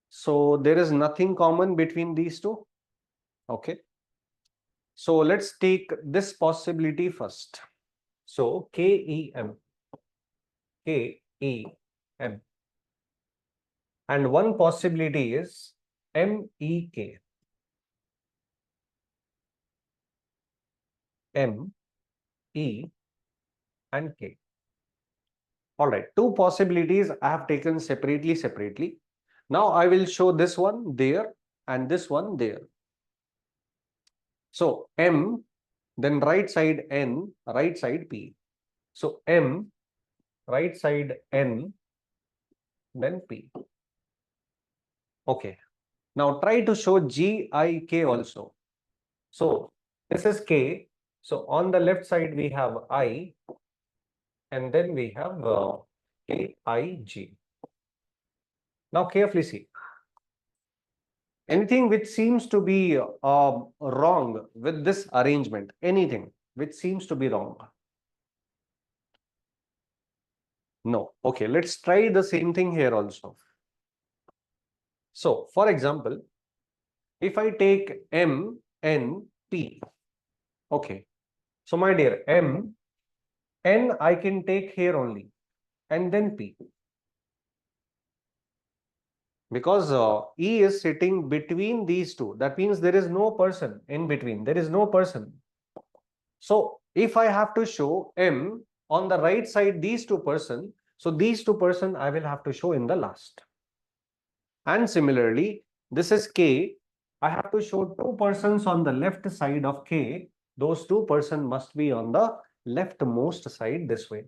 So there is nothing common between these two. Okay. So let's take this possibility first. So KEM. KEM. And one possibility is MEK. M, E, and K. All right, two possibilities I have taken separately. Now I will show this one there and this one there. So M, then right side N, right side P. So M, right side N, then P. Okay. Now try to show GIK also. So this is K. So on the left side we have I, and then we have KIG. Now carefully see. Anything which seems to be wrong with this arrangement, anything which seems to be wrong. No. Okay, let's try the same thing here also. So, for example, if I take M, N, P, okay. So, my dear, M, N I can take here only, and then P. Because E is sitting between these two. That means there is no person in between. There is no person. So if I have to show M on the right side, these two person, so these two person I will have to show in the last. And similarly, this is K. I have to show two persons on the left side of K. Those two person must be on the leftmost side this way.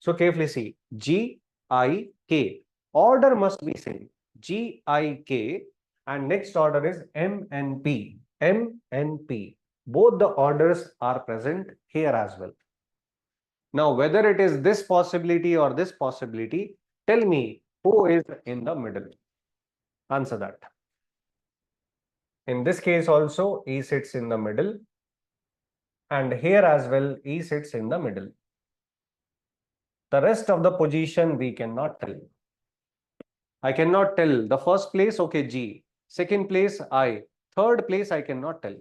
So carefully see. G, I, K. Order must be same. G, I, K. And next order is M and P. M and P. Both the orders are present here as well. Now, whether it is this possibility or this possibility, tell me who is in the middle. Answer that. In this case also, E sits in the middle. And here as well, E sits in the middle. The rest of the position we cannot tell. I cannot tell. The first place, okay, G. Second place, I. Third place, I cannot tell.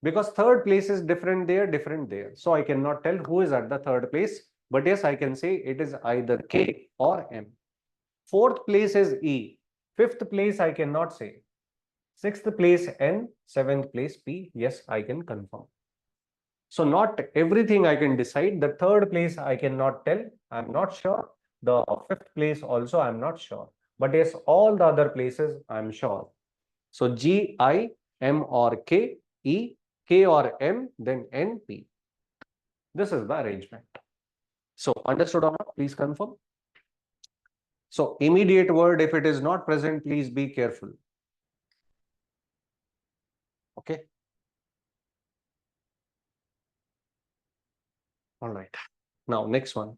Because third place is different there. So I cannot tell who is at the third place. But yes, I can say it is either K or M. Fourth place is E. Fifth place, I cannot say. Sixth place, N. Seventh place, P. Yes, I can confirm. So not everything I can decide. The third place I cannot tell. I'm not sure. The fifth place also I'm not sure. But yes, all the other places I'm sure. So G, I, M or K, E, K or M, then N, P. This is the arrangement. So understood or not? Please confirm. So immediate word, if it is not present, please be careful. Okay. All right. Now, next one.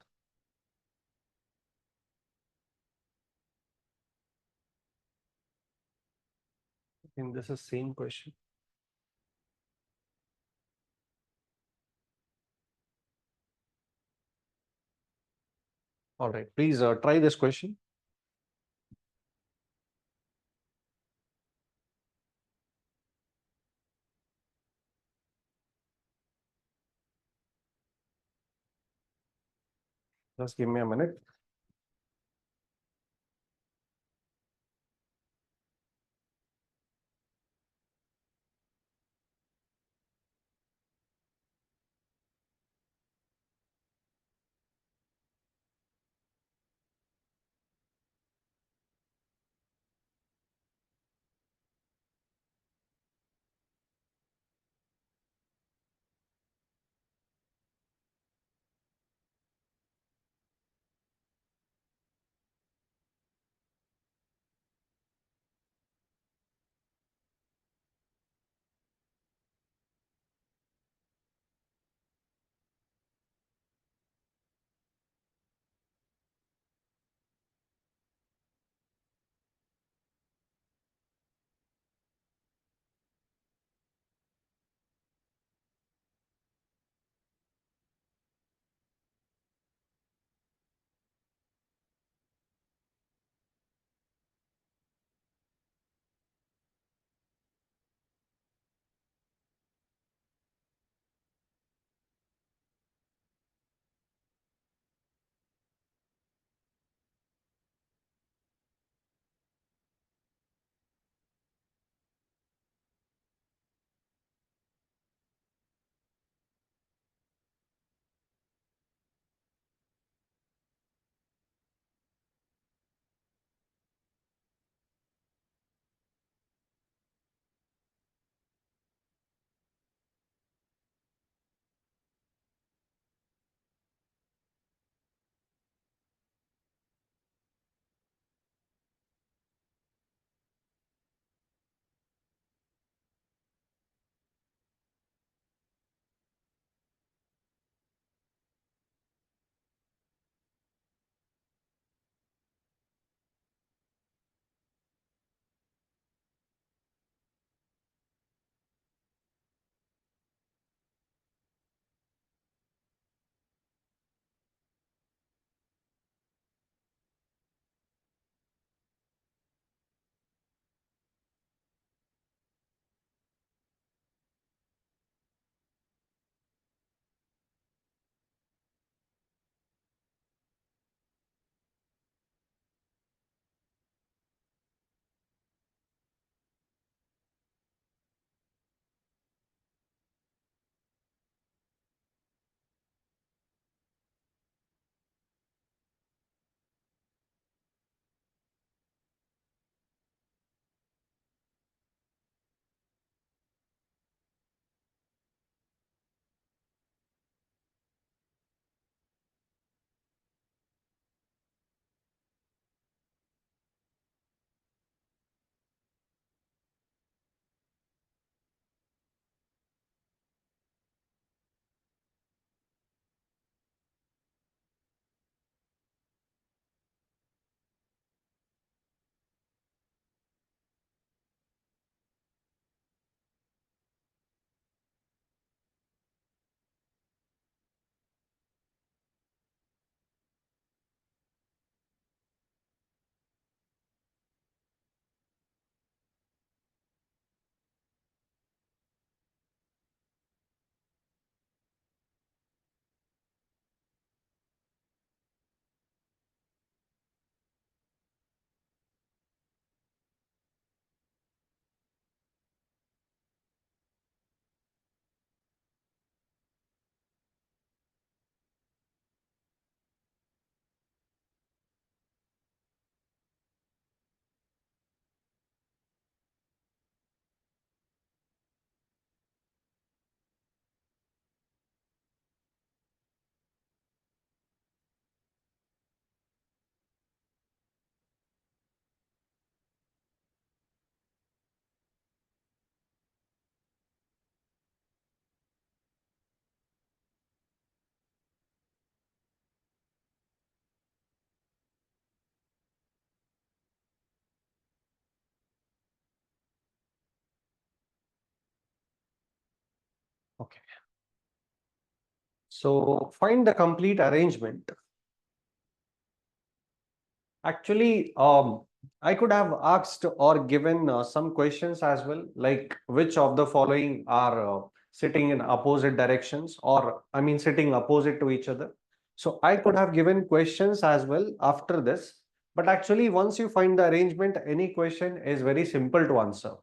I think this is same question. All right. Please try this question. Just give me a minute. Okay. So find the complete arrangement. Actually, I could have asked or given some questions as well, like which of the following are sitting in opposite directions, or I mean sitting opposite to each other. So I could have given questions as well after this, but actually once you find the arrangement, any question is very simple to answer.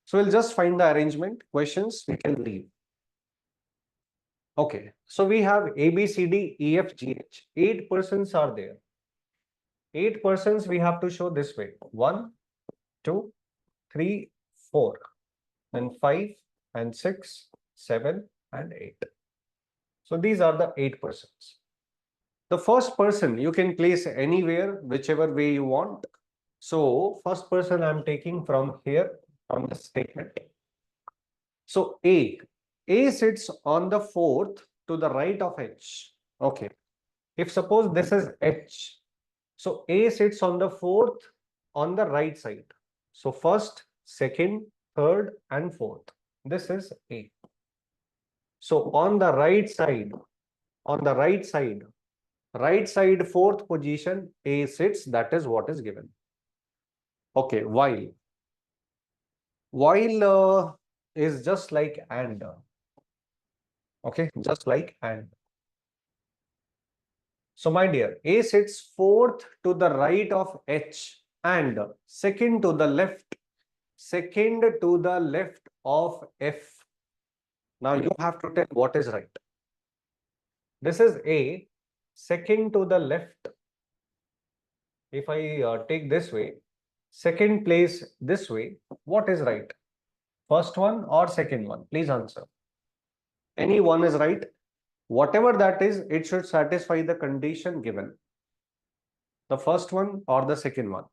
So we'll just find the arrangement, questions we can leave. Okay, so we have A, B, C, D, E, F, G, H. 8 persons are there. 8 persons we have to show this way. 1, 2, 3, 4, then 5 and 6, 7 and 8. So these are the 8 persons. The first person you can place anywhere, whichever way you want. So first person I'm taking from here, from the statement. So A sits on the fourth to the right of H. Okay. If suppose this is H, so A sits on the fourth on the right side. So first, second, third, and fourth. This is A. So on the right side, right side fourth position, A sits. That is what is given. Okay, while is just like and. Okay, just like and. So my dear, A sits fourth to the right of H and second to the left of F. Now you have to tell what is right. This is A, second to the left. If I take this way, second place this way, what is right? First one or second one? Please answer. Any one is right. Whatever that is, it should satisfy the condition given. The first one or the second one?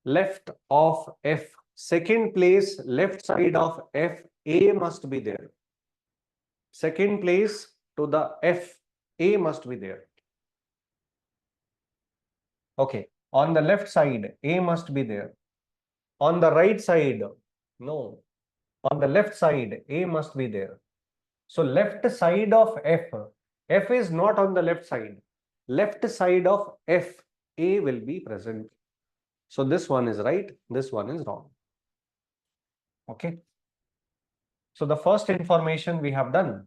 Left of F. Second place, left side of F, A must be there. Second place to the F, A must be there. Okay. On the left side, A must be there. On the right side, no. On the left side, A must be there. So left side of F, F is not on the left side. Left side of F, A will be present. So this one is right, this one is wrong. Okay. So the first information we have done.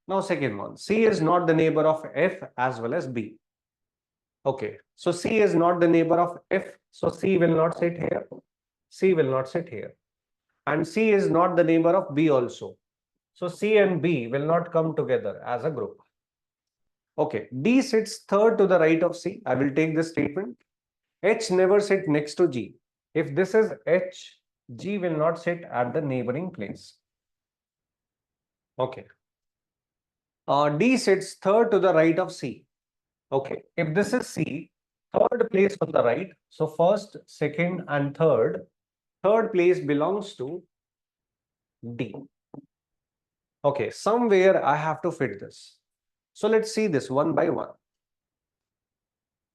Now second one, C is not the neighbor of F as well as B. Okay, so C is not the neighbor of F, so C will not sit here. C will not sit here. And C is not the neighbor of B also. So C and B will not come together as a group. Okay, D sits third to the right of C. I will take this statement. H never sit next to G. If this is H, G will not sit at the neighboring place. Okay. D sits third to the right of C. Okay, if this is C, third place on the right, so first, second, and third place belongs to D. Okay, somewhere I have to fit this. So let's see this one by one.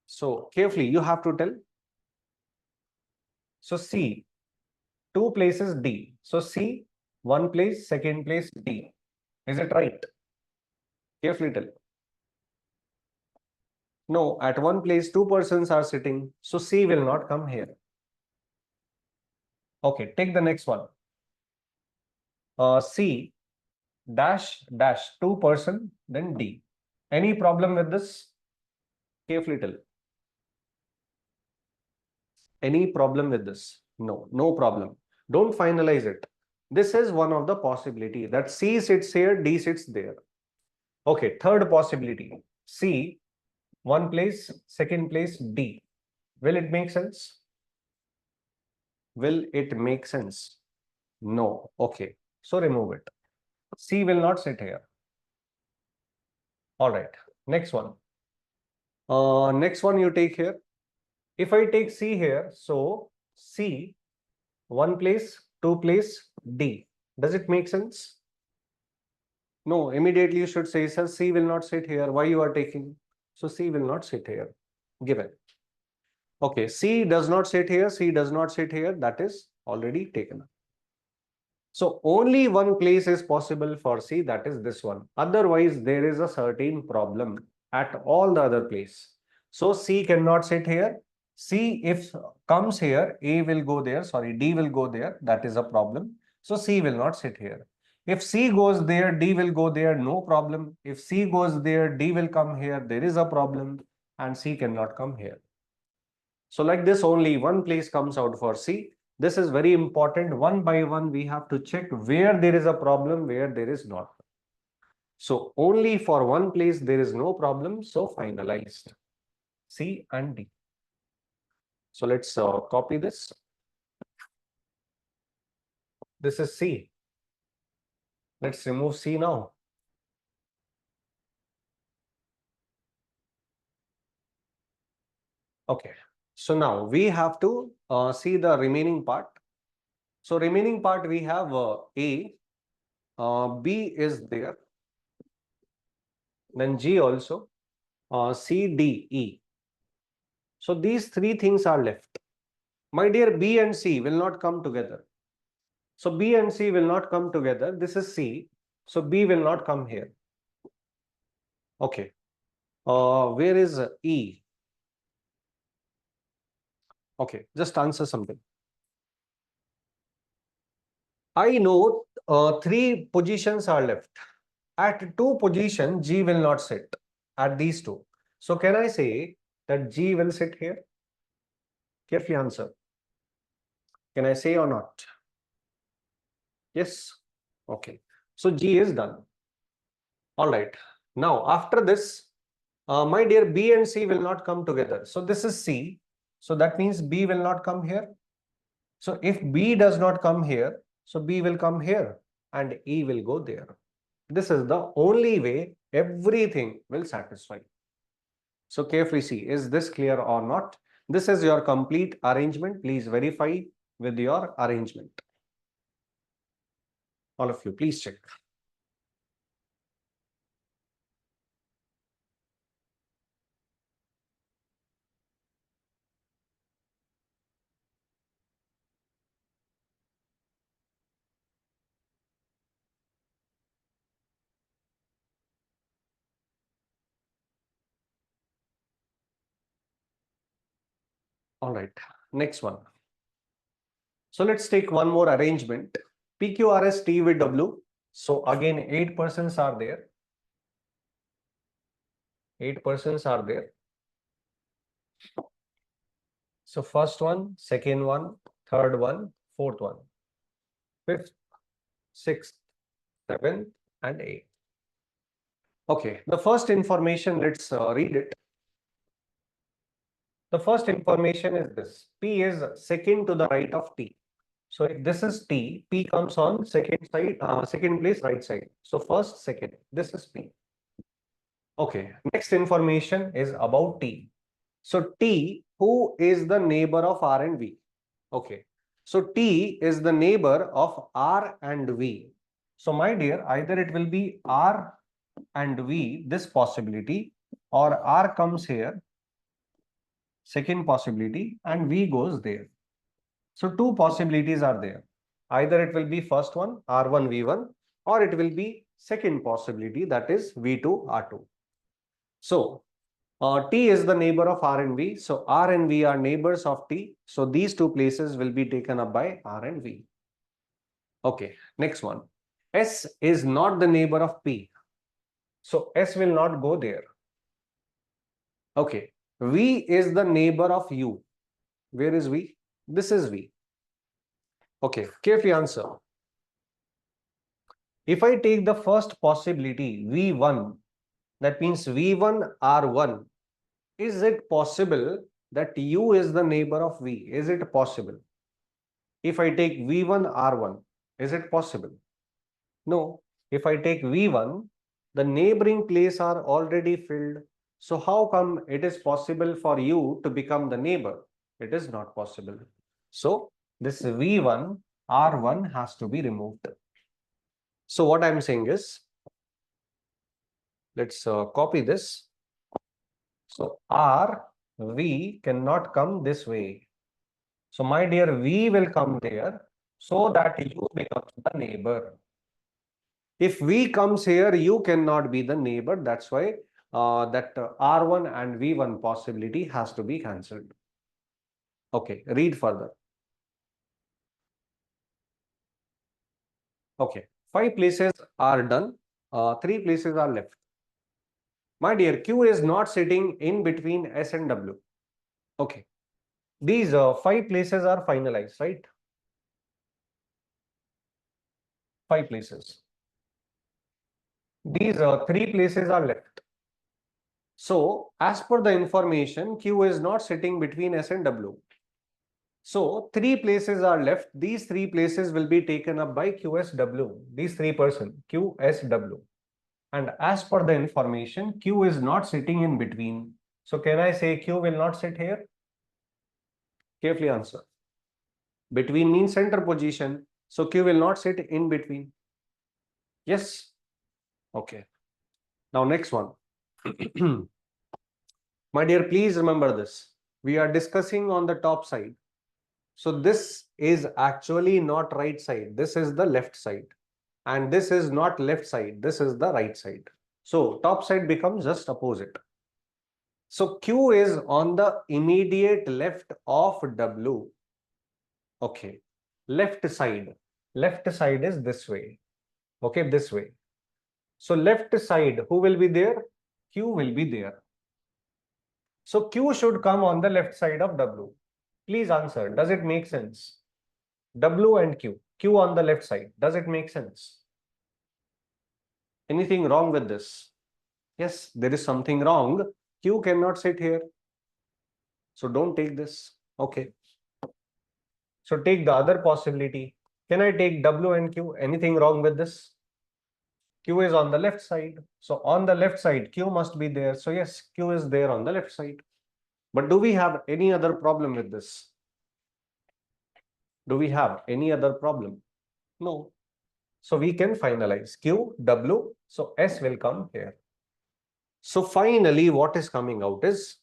So carefully, you have to tell. So C, two places D. So C, one place, second place D. Is it right? Carefully tell. No, at one place, two persons are sitting. So C will not come here. Okay, take the next one. C dash dash two person, then D. Any problem with this? Carefully tell. Any problem with this? No, no problem. Don't finalize it. This is one of the possibility that C sits here, D sits there. Okay, third possibility. C, one place, second place, D. Will it make sense? Will it make sense? No. Okay. So remove it. C will not sit here. All right. Next one. Next one you take here. If I take C here, so C, one place, two place, D. Does it make sense? No, immediately you should say, sir, C will not sit here. Why you are taking? So C will not sit here. Given. Okay, C does not sit here, C does not sit here. That is already taken. So only one place is possible for C, that is this one. Otherwise, there is a certain problem at all the other place. So C cannot sit here. C if comes here, A will go there, sorry, D will go there. That is a problem. So C will not sit here. If C goes there, D will go there, no problem. If C goes there, D will come here, there is a problem, and C cannot come here. So like this, only one place comes out for C. This is very important. One by one, we have to check where there is a problem, where there is not. So only for one place, there is no problem. So finalized C and D. So let's copy this. This is C. Let's remove C now. Okay. So now we have to see the remaining part. So remaining part, we have A, B is there, then G also, C, D, E. So these three things are left. My dear, B and C will not come together. So B and C will not come together. This is C. So B will not come here. Okay. Where is E? Okay, just answer something. I know three positions are left. At two positions, G will not sit at these two. So can I say that G will sit here? Carefully answer. Can I say or not? Yes. Okay. So G is done. All right. Now, after this, my dear, B and C will not come together. So this is C. So that means B will not come here. So if B does not come here, so B will come here and E will go there. This is the only way everything will satisfy. So carefully see, is this clear or not? This is your complete arrangement. Please verify with your arrangement. All of you, please check. All right, next one. So let's take one more arrangement. PQRS T with W. So again, 8 persons are there. 8 persons are there. So first one, second one, third one, fourth one, fifth, sixth, seventh, and eighth. Okay, the first information, let's read it. The first information is this. P is second to the right of T. So if this is T, P comes on second side, second place, right side. So first, second, this is P. Okay, next information is about T. So T, who is the neighbor of R and V? Okay, so T is the neighbor of R and V. So my dear, either it will be R and V, this possibility, or R comes here, second possibility, and V goes there. So two possibilities are there. Either it will be first one, R1, V1, or it will be second possibility, that is V2, R2. So T is the neighbor of R and V. So R and V are neighbors of T. So these two places will be taken up by R and V. Okay, next one. S is not the neighbor of P. So S will not go there. Okay, V is the neighbor of U. Where is V? This is V. Okay, carefully answer. If I take the first possibility, V1, that means V1 R1, is it possible that U is the neighbor of V? Is it possible? If I take V1 R1, is it possible? No. If I take V1, the neighboring place are already filled. So how come it is possible for U to become the neighbor? It is not possible. So this V1 R1 has to be removed. So what I'm saying is, let's copy this. So R, V cannot come this way. So my dear, V will come there so that U becomes the neighbor. If V comes here, U cannot be the neighbor. That's why that R1 and V1 possibility has to be cancelled. Okay, read further. Okay, 5 places are done. 3 places are left. My dear, Q is not sitting in between S and W. Okay, these 5 places are finalized, right? 5 places. These 3 places are left. So, as per the information, Q is not sitting between S and W. So, 3 places are left. These 3 places will be taken up by QSW. These 3%, QSW. And as per the information, Q is not sitting in between. So, can I say Q will not sit here? Carefully answer. Between means center position. So, Q will not sit in between. Yes? Okay. Now, next one. My dear, please remember this. We are discussing on the top side. So this is actually not right side. This is the left side. And this is not left side. This is the right side. So top side becomes just opposite. So Q is on the immediate left of W. Okay. Left side. Left side is this way. Okay, this way. So left side, who will be there? Q will be there. So Q should come on the left side of W. Please answer. Does it make sense? W and Q. Q on the left side. Does it make sense? Anything wrong with this? Yes, there is something wrong. Q cannot sit here. So don't take this. Okay. So take the other possibility. Can I take W and Q? Anything wrong with this? Q is on the left side. So on the left side, Q must be there. So yes, Q is there on the left side. But do we have any other problem with this? Do we have any other problem? No. So we can finalize Q, W. So S will come here. So finally, what is coming out is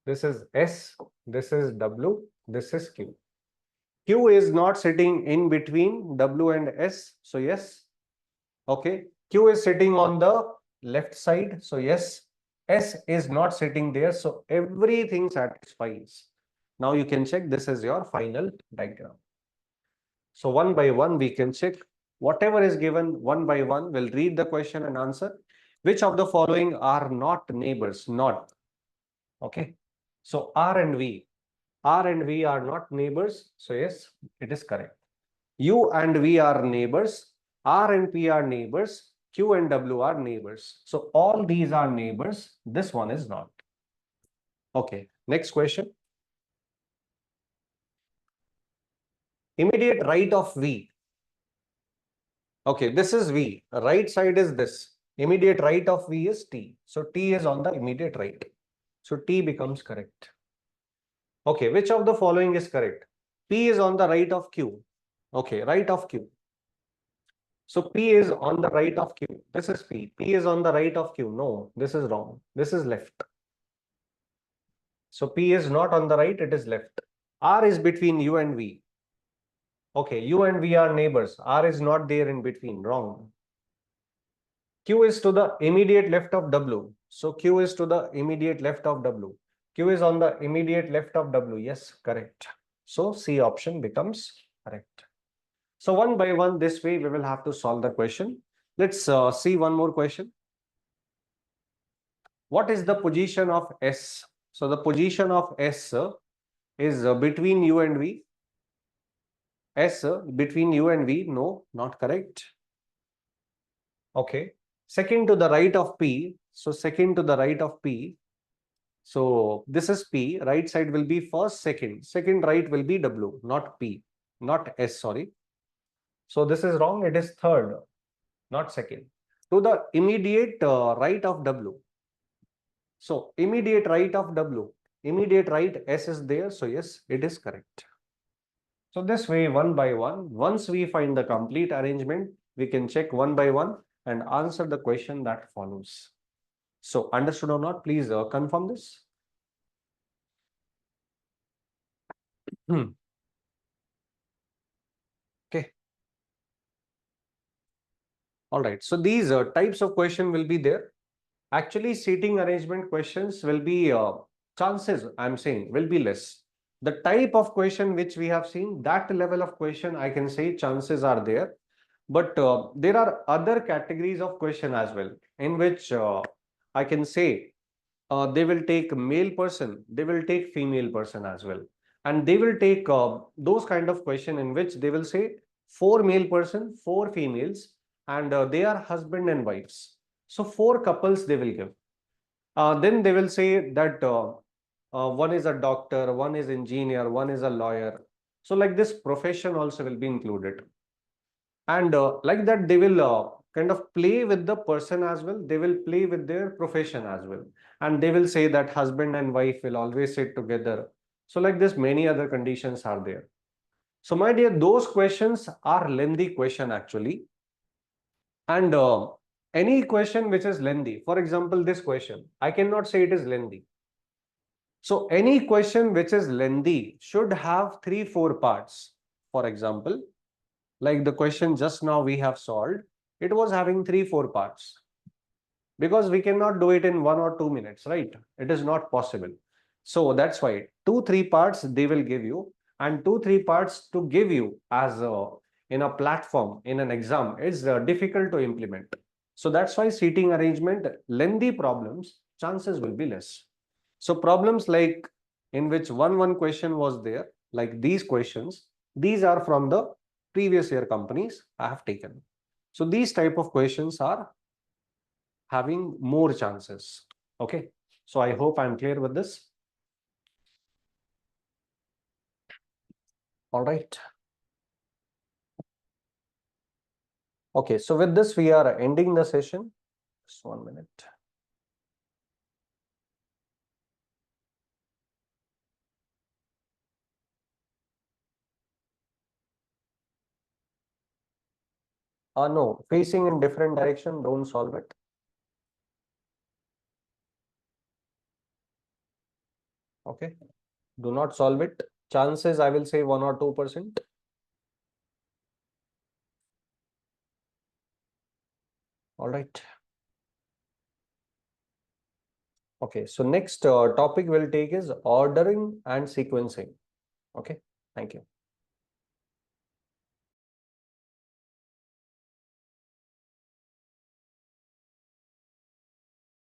this is S, this is W, this is Q. Q is not sitting in between W and S. So yes. Okay. Q is sitting on the left side. So yes. S is not sitting there. So everything satisfies. Now you can check this is your final diagram. So one by one we can check whatever is given one by one. We'll read the question and answer. Which of the following are not neighbors? Not. Okay. So R and V. R and V are not neighbors. So yes, it is correct. U and V are neighbors. R and P are neighbors. Q and W are neighbors. So all these are neighbors. This one is not. Okay. Next question. Immediate right of V. Okay, this is V. Right side is this. Immediate right of V is T. So T is on the immediate right. So T becomes correct. Okay, which of the following is correct? P is on the right of Q. Okay, right of Q. So P is on the right of Q. This is P. P is on the right of Q. No, this is wrong. This is left. So P is not on the right, it is left. R is between U and V. Okay, U and V are neighbors. R is not there in between. Wrong. Q is to the immediate left of W. So Q is to the immediate left of W. Q is on the immediate left of W. Yes, correct. So C option becomes correct. So one by one, this way we will have to solve the question. Let's see one more question. What is the position of S? So the position of S is between U and V. S between U and V. No, not correct. Okay. Second to the right of P. So second to the right of P. So this is P. Right side will be first, second. Second right will be W, not P, not S, sorry. So this is wrong. It is third, not second. To the immediate right of W. So immediate right of W. Immediate right S is there. So yes, it is correct. So this way, one by one, once we find the complete arrangement, we can check one by one and answer the question that follows. So understood or not, please confirm this. Okay. All right. So these types of question will be there. Actually, seating arrangement questions will be chances, I'm saying, will be less. The type of question which we have seen, that level of question, I can say chances are there. But there are other categories of question as well, in which I can say they will take male person, they will take female person as well. And they will take those kind of question in which they will say four male person, four females, and they are husband and wives. So four couples they will give. Then they will say that one is a doctor, one is engineer, one is a lawyer. So like this profession also will be included. And like that, they will kind of play with the person as well. They will play with their profession as well. And they will say that husband and wife will always sit together. So like this, many other conditions are there. So my dear, those questions are lengthy question actually. And any question which is lengthy, for example, this question, I cannot say it is lengthy. So any question which is lengthy should have 3-4 parts. For example, like the question just now we have solved, it was having 3-4 parts. Because we cannot do it in 1 or 2 minutes, right? It is not possible. So that's why 2-3 parts they will give you, and 2-3 parts to give you as in a platform, in an exam, is difficult to implement. So that's why seating arrangement, lengthy problems, chances will be less. So problems like in which one question was there, like these questions, these are from the previous year companies I have taken. So these type of questions are having more chances. Okay. So I hope I'm clear with this. All right. Okay. So with this, we are ending the session. Just 1 minute. No, facing in different direction, don't solve it. Okay. Do not solve it. Chances, I will say 1 or 2%. All right. Okay. So next topic we'll take is ordering and sequencing. Okay. Thank you.